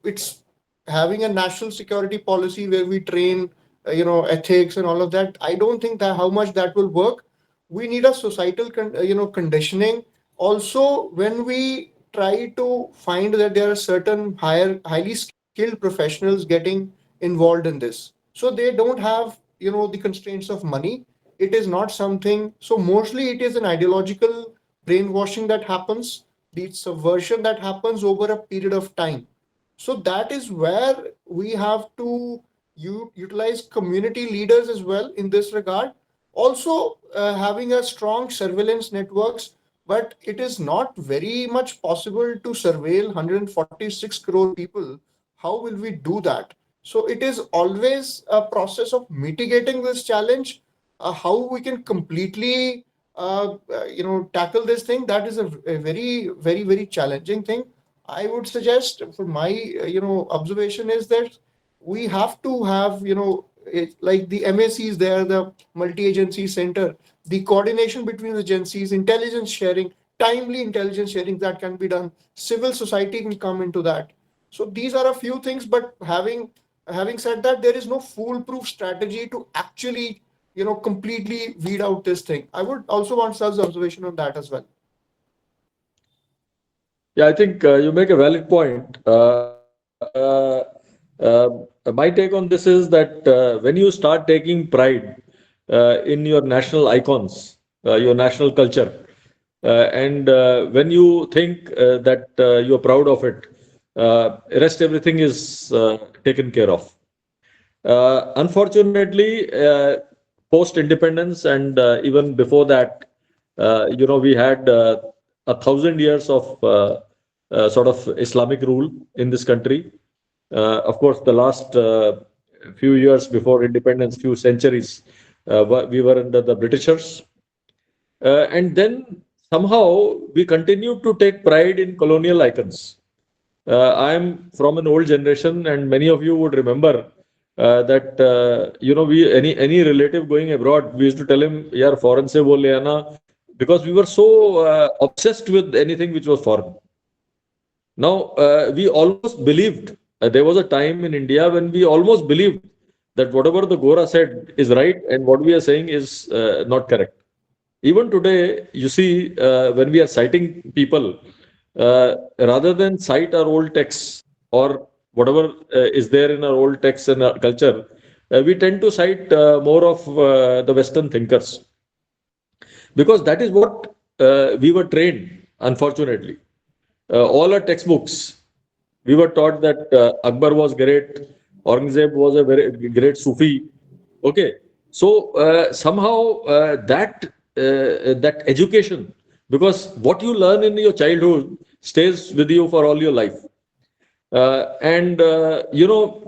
it's having a national security policy where we train, ethics and all of that. I don't think that how much that will work. We need a societal, conditioning. Also, when we try to find that there are certain highly skilled professionals getting involved in this. So they don't have, the constraints of money. It is not something. So mostly it is an ideological brainwashing that happens, the subversion that happens over a period of time. So that is where we have to utilize community leaders as well in this regard. Also, having a strong surveillance networks, but it is not very much possible to surveil 146 crore people. How will we do that? So it is always a process of mitigating this challenge. How we can completely, tackle this thing. That is a very, very, very challenging thing. I would suggest, for my, observation is that we have to have, like the MACs there, the multi-agency center, the coordination between the agencies, intelligence sharing, timely intelligence sharing that can be done. Civil society can come into that. So these are a few things, but having said that, there is no foolproof strategy to actually, completely weed out this thing. I would also want Sir's observation on that as well. Yeah, I think you make a valid point. My take on this is that when you start taking pride in your national icons, your national culture, and when you think that you're proud of it, rest everything is taken care of. Unfortunately, post independence and even before that, we had 1,000 years of sort of Islamic rule in this country. Of course, the last few years before independence, few centuries, we were under the Britishers. And then somehow we continued to take pride in colonial icons. I'm from an old generation, and many of you would remember that we any relative going abroad, we used to tell him, "Yaar, foreign se wo le aana," because we were so obsessed with anything which was foreign. Now we almost believed. There was a time in India when we almost believed that whatever the Gora said is right and what we are saying is not correct. Even today, you see, when we are citing people, rather than cite our old texts or whatever is there in our old texts and our culture, we tend to cite more of the Western thinkers because that is what we were trained, unfortunately. All our textbooks, we were taught that Akbar was great, Aurangzeb was a very great Sufi. Okay, so somehow that education, because what you learn in your childhood stays with you for all your life. And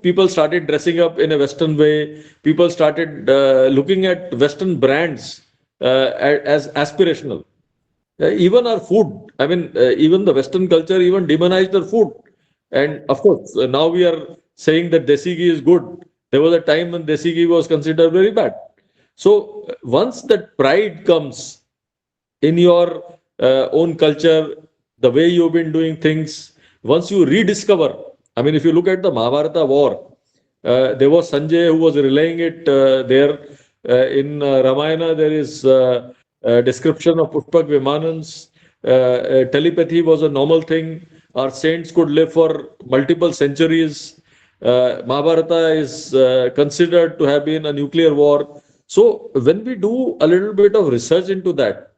people started dressing up in a Western way. People started looking at Western brands as aspirational. Even our food, I mean, even the Western culture even demonized our food. And of course, now we are saying that desi ghee is good. There was a time when desi ghee was considered very bad. So once that pride comes in your own culture, the way you've been doing things, once you rediscover, I mean, if you look at the Mahabharata war, there was Sanjay who was relaying it there. In Ramayana, there is description of Pushpak Vimanans. Telepathy was a normal thing. Our saints could live for multiple centuries. Mahabharata is considered to have been a nuclear war. So when we do a little bit of research into that,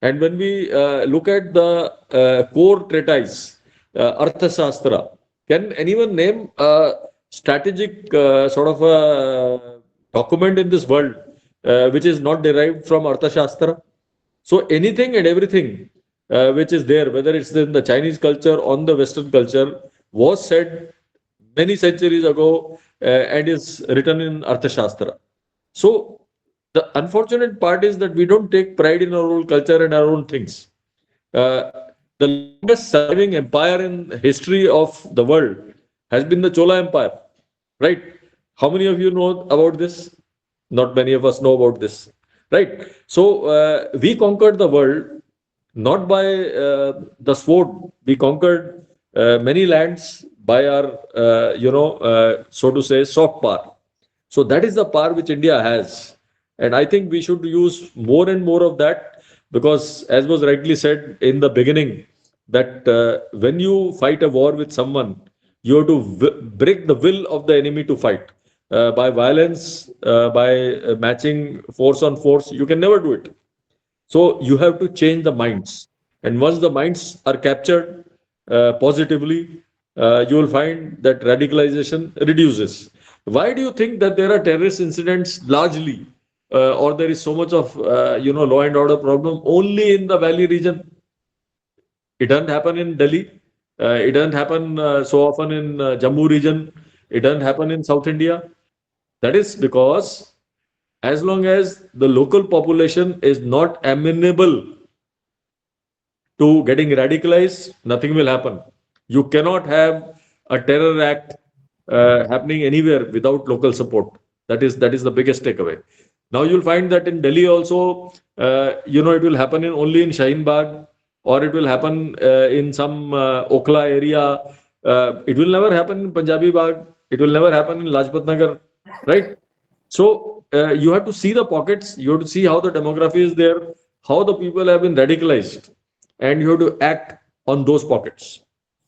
and when we look at the core treatise, Arthashastra, can anyone name a strategic sort of a document in this world which is not derived from Arthashastra? So anything and everything which is there, whether it's in the Chinese culture or the Western culture, was said many centuries ago and is written in Arthashastra. So the unfortunate part is that we don't take pride in our own culture and our own things. The longest surviving empire in history of the world has been the Chola Empire, right? How many of you know about this? Not many of us know about this, right? So we conquered the world not by the sword. We conquered many lands by our, so to say, soft power. So that is the power which India has. And I think we should use more and more of that because, as was rightly said in the beginning, that when you fight a war with someone, you have to break the will of the enemy to fight. By violence, by matching force on force, you can never do it. So you have to change the minds. And once the minds are captured positively, you will find that radicalization reduces. Why do you think that there are terrorist incidents largely, or there is so much of law and order problem only in the valley region? It doesn't happen in Delhi. It doesn't happen so often in Jammu region. It doesn't happen in South India. That is because as long as the local population is not amenable to getting radicalized, nothing will happen. You cannot have a terror act happening anywhere without local support. That is the biggest takeaway. Now you'll find that in Delhi also, it will happen only in Shaheen Bagh, or it will happen in some Okla area. It will never happen in Punjabi Bagh. It will never happen in Lajpat Nagar, right? So you have to see the pockets. You have to see how the demography is there, how the people have been radicalized, and you have to act on those pockets.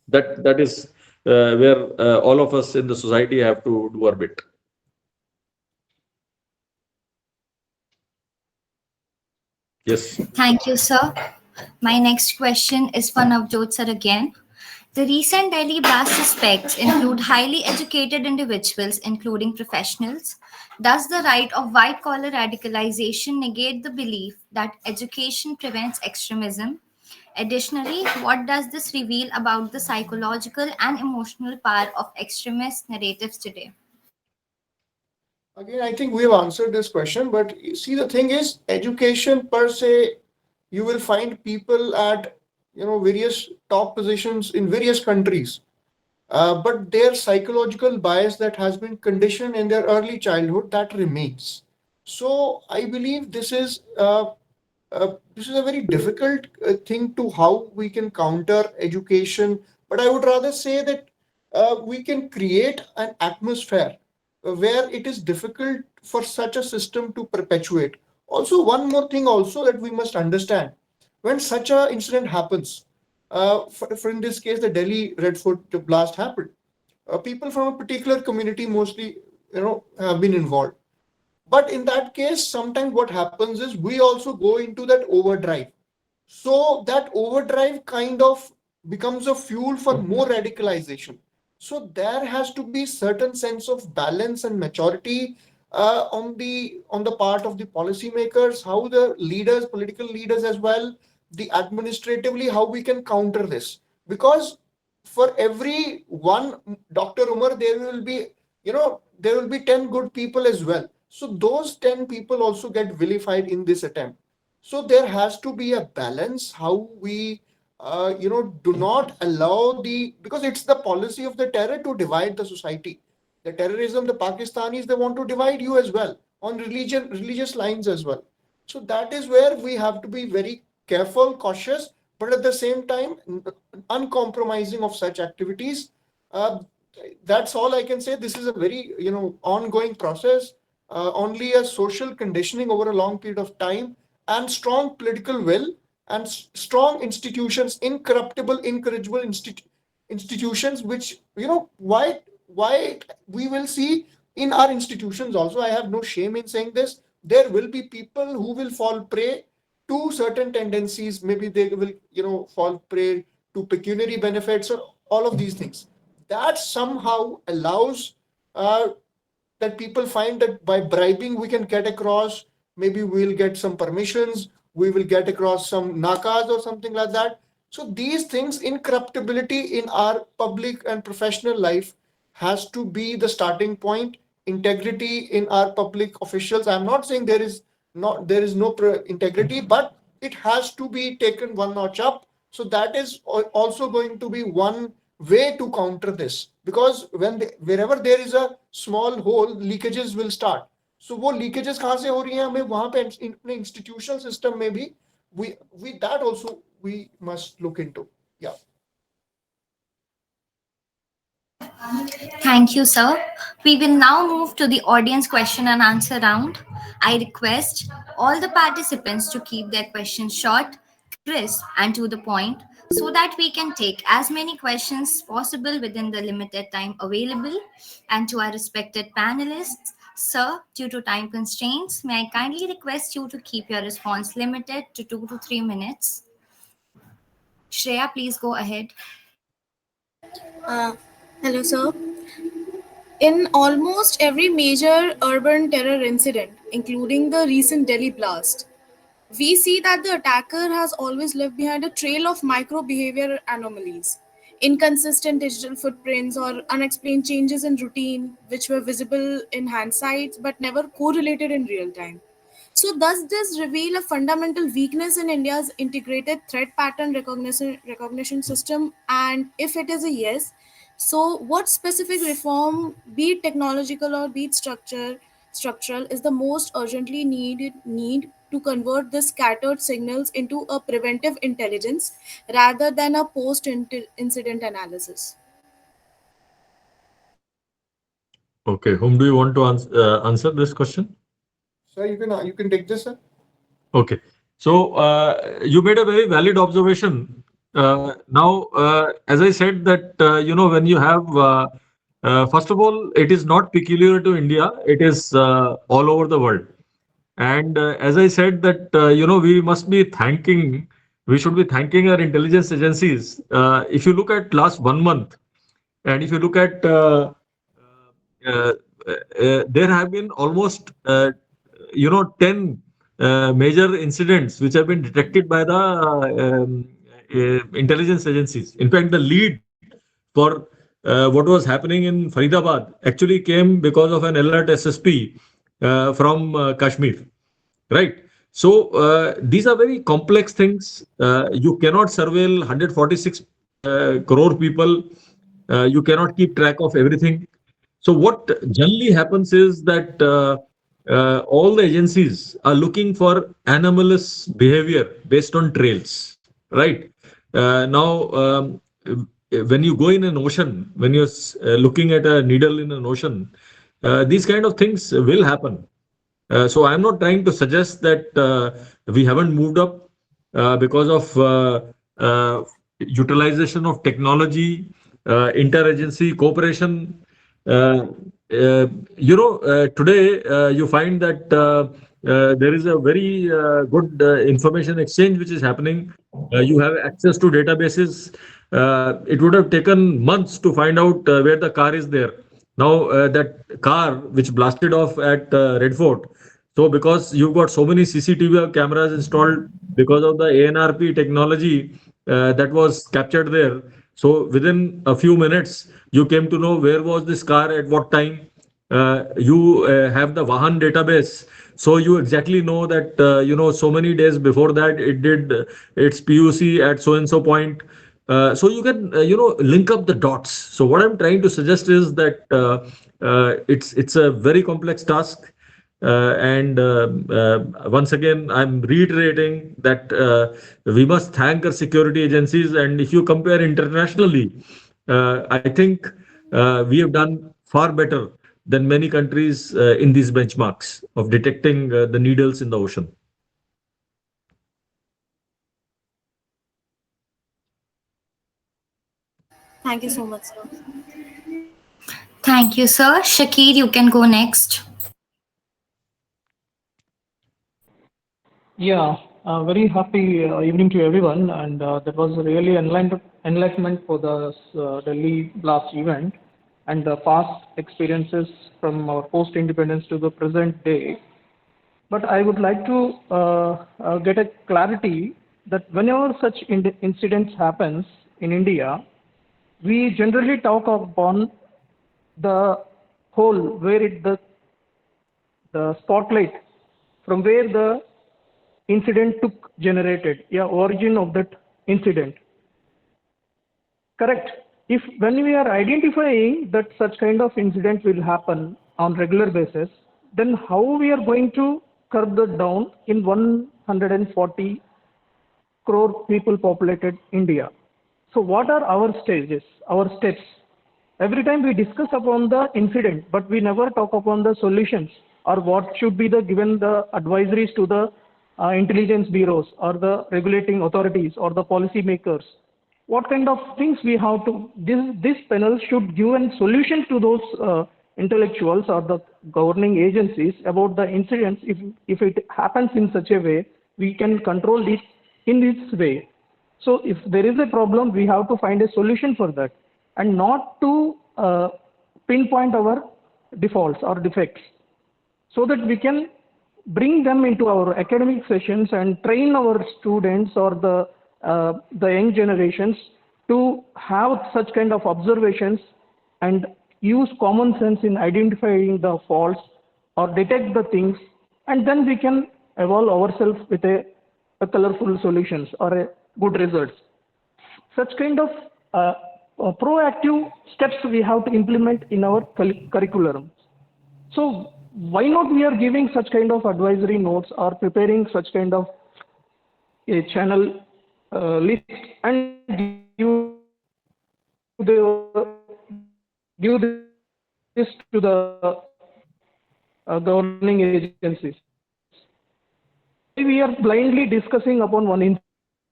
That is where all of us in the society have to do our bit. Yes. Thank you, sir. My next question is for Navjot sir again. The recent Delhi blast suspects include highly educated individuals, including professionals. Does the right of white collar radicalization negate the belief that education prevents extremism? Additionally, what does this reveal about the psychological and emotional power of extremist narratives today? Again, I think we have answered this question, but see, the thing is, education per se, you will find people at various top positions in various countries, but their psychological bias that has been conditioned in their early childhood, that remains. So I believe this is a very difficult thing to how we can counter education, but I would rather say that we can create an atmosphere where it is difficult for such a system to perpetuate. Also, one more thing also that we must understand, when such a incident happens, for in this case the Delhi Red Fort blast happened, people from a particular community mostly have been involved. But in that case, sometimes what happens is we also go into that overdrive. So that overdrive kind of becomes a fuel for more radicalization. So there has to be certain sense of balance and maturity on the part of the policymakers, how the leaders, political leaders as well, the administratively, how we can counter this. Because for every one Dr. Umar, there will be 10 good people as well. So those 10 people also get vilified in this attempt. So there has to be a balance how we do not allow because it's the policy of the terror to divide the society. The terrorism, the Pakistanis, they want to divide you as well on religious lines as well. So that is where we have to be very careful, cautious, but at the same time uncompromising of such activities. uh, that's all I can say. This is a very ongoing process. Only a social conditioning over a long period of time and strong political will and strong institutions, incorruptible, incorrigible institutions, which why we will see in our institutions also. I have no shame in saying this. There will be people who will fall prey to certain tendencies. Maybe they will fall prey to pecuniary benefits or all of these things. That somehow allows uh, that people find that by bribing we can get across. Maybe we'll get some permissions, we will get across some nakas or something like that. So these things, incorruptibility in our public and professional life has to be the starting point. Integrity in our public officials, I'm not saying there is no integrity, but it has to be taken one notch up. So that is also going to be one way to counter this, because wherever there is a small hole, leakages will start. So वो leakages कहाँ से हो रही हैं, हमें वहां पे अपने institutional system में भी we that also we must look into. Yeah. Thank you, sir. We will now move to the audience question and answer round. I request all the participants to keep their questions short, crisp, and to the point so that we can take as many questions possible within the limited time available. And to our respected panelists, sir, due to time constraints, may I kindly request you to keep your response limited to 2 to 3 minutes. Shreya, please go ahead. Uh, Hello, sir. In almost every major urban terror incident, including the recent Delhi blast, we see that the attacker has always left behind a trail of micro behavior anomalies, inconsistent digital footprints, or unexplained changes in routine, which were visible in hindsight but never correlated in real time. So, does this reveal a fundamental weakness in India's integrated threat pattern recognition system? And if it is a yes, so what specific reform, be it technological or be it structural, is the most urgently need to convert the scattered signals into a preventive intelligence rather than a post-incident analysis? Okay, whom do you want to answer this question? Sir, you can take this, sir. Okay, so you made a very valid observation. Now, as I said, that when you have first of all, it is not peculiar to India; it is all over the world. And as I said, that we should be thanking our intelligence agencies. If you look at last 1 month, and if you look at uh, there have been almost 10 major incidents which have been detected by the intelligence agencies. In fact, the lead for what was happening in Faridabad actually came because of an alert SSP from Kashmir, right? So these are very complex things. You cannot surveil 146 crore people. You cannot keep track of everything. So what generally happens is that all the agencies are looking for anomalous behavior based on trails, right? Now, when you go in an ocean, when you're looking at a needle in an ocean, these kind of things will happen. So I'm not trying to suggest that we haven't moved up because of utilization of technology, interagency cooperation. Uh, Today you find that there is a very good information exchange which is happening. You have access to databases. It would have taken months to find out where the car is there. Now, that car which blasted off at Red Fort, so because you've got so many CCTV cameras installed because of the ANRP technology that was captured there, so within a few minutes, you came to know where was this car at what time. You have the Vahan database, so you exactly know that so many days before that it did its PUC at so and so point. So you can link up the dots. So what I'm trying to suggest is that it's a very complex task. And once again, I'm reiterating that we must thank our security agencies. And if you compare internationally, I think we have done far better than many countries in these benchmarks of detecting the needles in the ocean. Thank you so much, sir. Thank you, sir. Shakir, you can go next. Yeah, very happy evening to everyone, and that was really enlightenment for the Delhi blast event and the past experiences from our post-independence to the present day. But I would like to get a clarity that whenever such incidents happens in India, we generally talk upon the whole where the spotlight from where the incident took generated, yeah, origin of that incident. Correct. If when we are identifying that such kind of incident will happen on regular basis, then how we are going to curb that down in 140 crore people populated India? So what are our stages, our steps? Every time we discuss upon the incident, but we never talk upon the solutions or what should be the given the advisories to the intelligence bureaus or the regulating authorities or the policy makers. what kind of things we have to, this panel should give a solution to those intellectuals or the governing agencies about the incidents. If it happens in such a way, we can control it in this way. So if there is a problem, we have to find a solution for that, and not to pinpoint our defaults or defects, so that we can bring them into our academic sessions and train our students or the young generations to have such kind of observations and use common sense in identifying the faults or detect the things, and then we can evolve ourselves with a colorful solutions or a good results. Such kind of proactive steps we have to implement in our curriculum. So why not we are giving such kind of advisory notes or preparing such kind of a channel list and give this to the governing agencies. We are blindly discussing upon one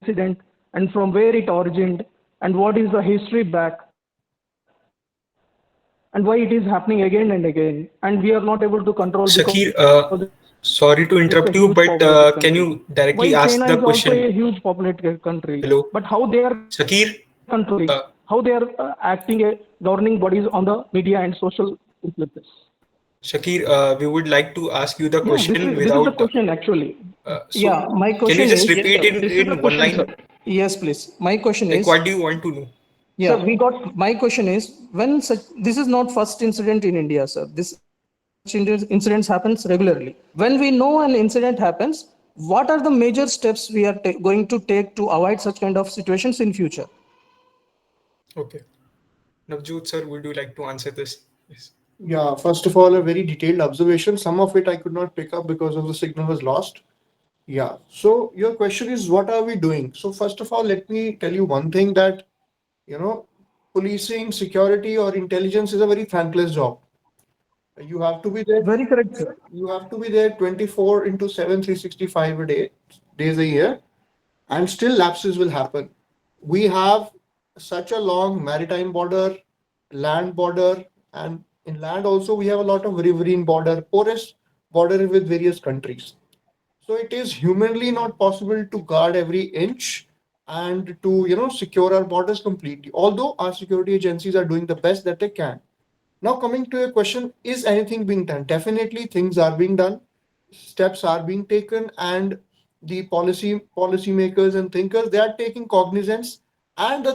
incident and from where it originated and what is the history back and why it is happening again and again, and we are not able to control Shakir, because sorry to it's a interrupt you, huge but populated can country. you directly Why ask China the is also a question? huge populated country, Hello, but how they are Shakir. controlling, how they are acting a governing bodies on the media and social influences. Shakir, we would like to ask you the Yeah, question this is the without. question actually. So, Yeah, my can you question just is, Yes, repeat sir. in This is the one question, line? sir. yes, please. My question Like, is, what do you want to know? sir, Yeah. we got, my question is, when such, this is not first incident in India, sir. This incidents happens regularly. When we know an incident happens, what are the major steps we are going to take to avoid such kind of situations in future? Okay. Navjot sir, would you like to answer this? Yes. Yeah, first of all, a very detailed observation. Some of it I could not pick up because of the signal was lost. Yeah. So your question is, what are we doing? So first of all, let me tell you one thing that, you know, policing, security, or intelligence is a very thankless job. You have to be there. Very correct, sir. You have to be there 24 into 7, 365 a day, days a year, and still lapses will happen. We have such a long maritime border, land border, and in land also we have a lot of riverine border, porous border with various countries. So it is humanly not possible to guard every inch and to secure our borders completely. Although our security agencies are doing the best that they can. Now coming to your question, is anything being done? Definitely things are being done, steps are being taken, and the policymakers and thinkers, they are taking cognizance, and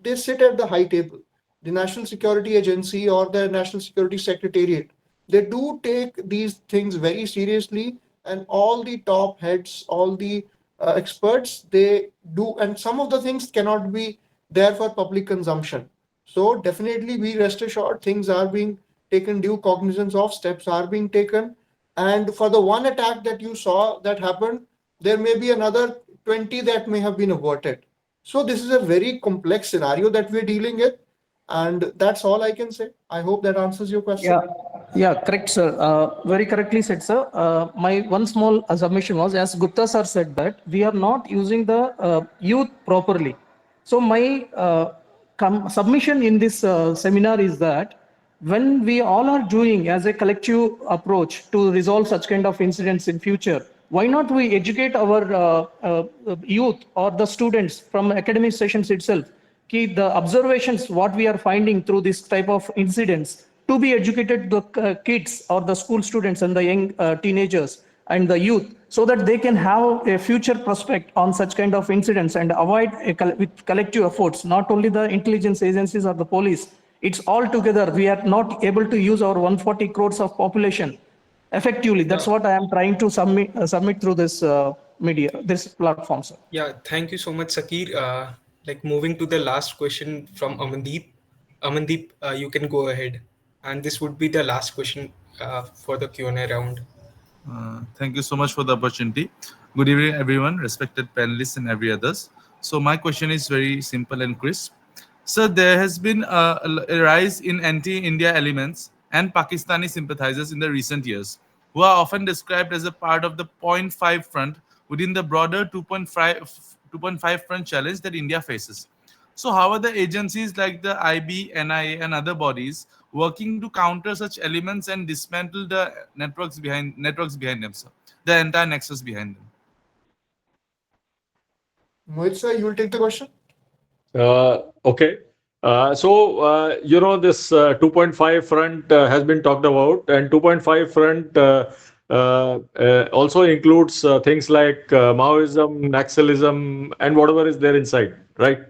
they sit at the high table. The National Security Agency or the National Security Secretariat, they do take these things very seriously, and all the top heads, all the experts, they do, and some of the things cannot be there for public consumption. So definitely we rest assured things are being taken due cognizance of, steps are being taken. And for the one attack that you saw that happened, there may be another 20 that may have been averted. So this is a very complex scenario that we're dealing with. And that's all I can say. I hope that answers your question. Yeah, yeah, correct, sir. Very correctly said, sir. My one small submission was, as Gupta sir said, that we are not using the youth properly. So my submission in this seminar is that when we all are doing as a collective approach to resolve such kind of incidents in future, why not we educate our youth or the students from academic sessions itself? The observations what we are finding through this type of incidents to be educated the kids or the school students and the young teenagers and the youth, so that they can have a future prospect on such kind of incidents and avoid with collective efforts, not only the intelligence agencies or the police, it's all together. We are not able to use our 140 crores of population effectively. That's Yeah. what I am trying to submit through this media, this platform, sir. Yeah. Thank you so much, Shakir. Like, moving to the last question from Amandeep. Amandeep, you can go ahead, and this would be the last question for the Q&A round. Thank you so much for the opportunity. Good evening, everyone, respected panelists and every others. So my question is very simple and crisp. Sir, there has been a rise in anti-India elements and Pakistani sympathizers in the recent years, who are often described as a part of the point 0.5 front within the broader 2.5 front challenge that India faces. So how are the agencies like the IB, NIA, and other bodies working to counter such elements and dismantle the networks behind them, sir? The entire nexus behind them. Mohit sir, you will take the question. Okay. This 2.5 front has been talked about, and 2.5 front also includes things like Maoism, Naxalism, and whatever is there inside, right?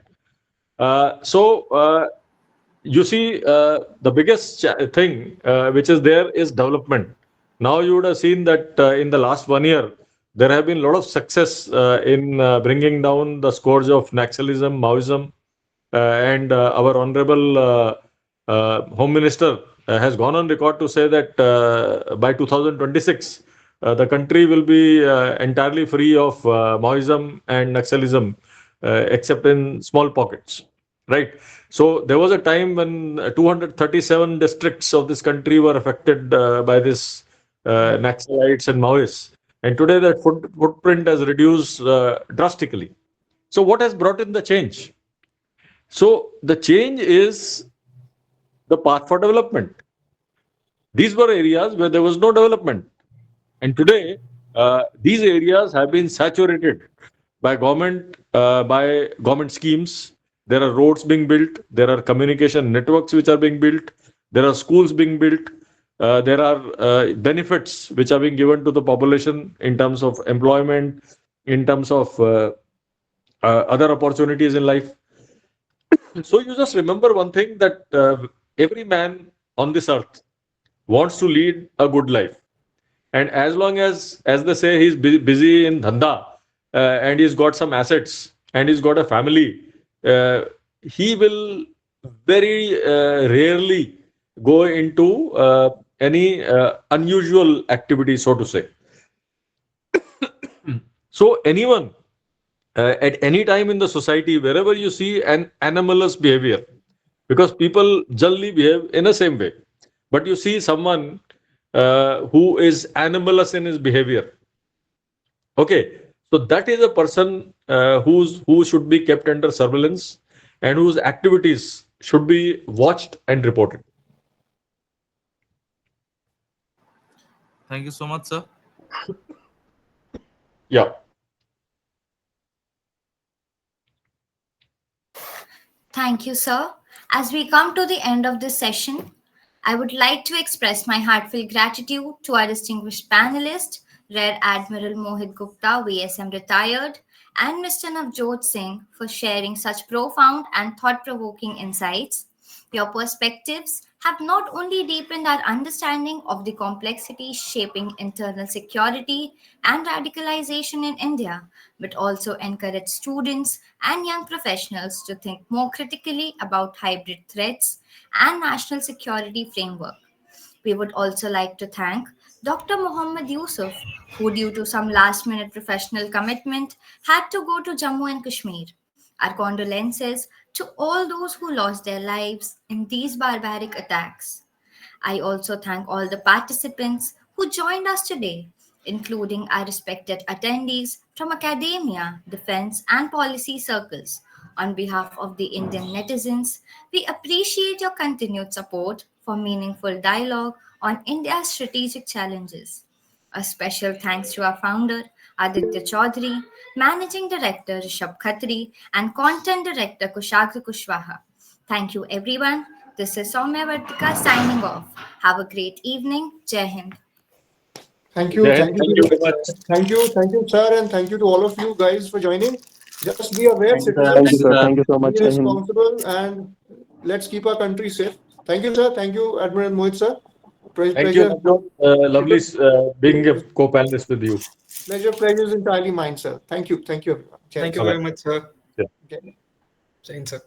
You see, the biggest thing which is there is development. Now you would have seen that in the last 1 year, there have been a lot of success in bringing down the scourge of Naxalism, Maoism, and our honorable Home Minister has gone on record to say that by 2026, the country will be entirely free of Maoism and Naxalism, except in small pockets, right? So there was a time when 237 districts of this country were affected by this Naxalites and Maoists, and today that footprint has reduced drastically. So what has brought in the change? So the change is the path for development. These were areas where there was no development. And today, these areas have been saturated by government schemes. There are roads being built. There are communication networks which are being built. There are schools being built. There are benefits which are being given to the population in terms of employment, in terms of other opportunities in life. So you just remember one thing, that every man on this earth wants to lead a good life. And as long as they say, he's busy in dhanda and he's got some assets and he's got a family, he will very rarely go into any unusual activity, so to say. So anyone at any time in the society, wherever you see an anomalous behavior, because people generally behave in the same way, but you see someone who is anomalous in his behavior, okay, so that is a person who should be kept under surveillance and whose activities should be watched and reported. Thank you so much, sir. Yeah. Thank you, sir. As we come to the end of this session, I would like to express my heartfelt gratitude to our distinguished panelists, Rear Admiral Mohit Gupta, VSM retired, and Mr. Navjot Singh for sharing such profound and thought-provoking insights. Your perspectives have not only deepened our understanding of the complexities shaping internal security and radicalization in India, but also encouraged students and young professionals to think more critically about hybrid threats and national security framework. We would also like to thank Dr. Mohammad Yusuf, who, due to some last minute professional commitment, had to go to Jammu and Kashmir. Our condolences to all those who lost their lives in these barbaric attacks. I also thank all the participants who joined us today, including our respected attendees from academia, defense, and policy circles. On behalf of the Indian netizens, we appreciate your continued support for meaningful dialogue on India's strategic challenges. A special thanks to our founder, Aditya Chaudhary, Managing Director Rishabh Khatri, and Content Director 𝐒𝐭𝐫𝐚𝐭𝐞𝐠𝐢𝐜. Thank you, everyone. This is Soumya Vartika signing off. Have a great evening. Jai Hind. Thank you. Jai Hind. Thank Thank you. you very much. Thank you, sir, and thank you to all of you guys for joining. Just be aware, Thank you, sir. citizens. Thank you, sir. Thank you so much. Be Jai Hind. responsible, and let's keep our country safe. Thank you, sir. Thank you, Admiral Mohit, sir. Thank you, Pleasure. Navjot. Lovely being a co-panelist with you. Pleasure is entirely mine, sir. Thank you. Thank you, everyone. Thank you Bye-bye. very much, sir. Yeah. Okay. Jai Hind, sir.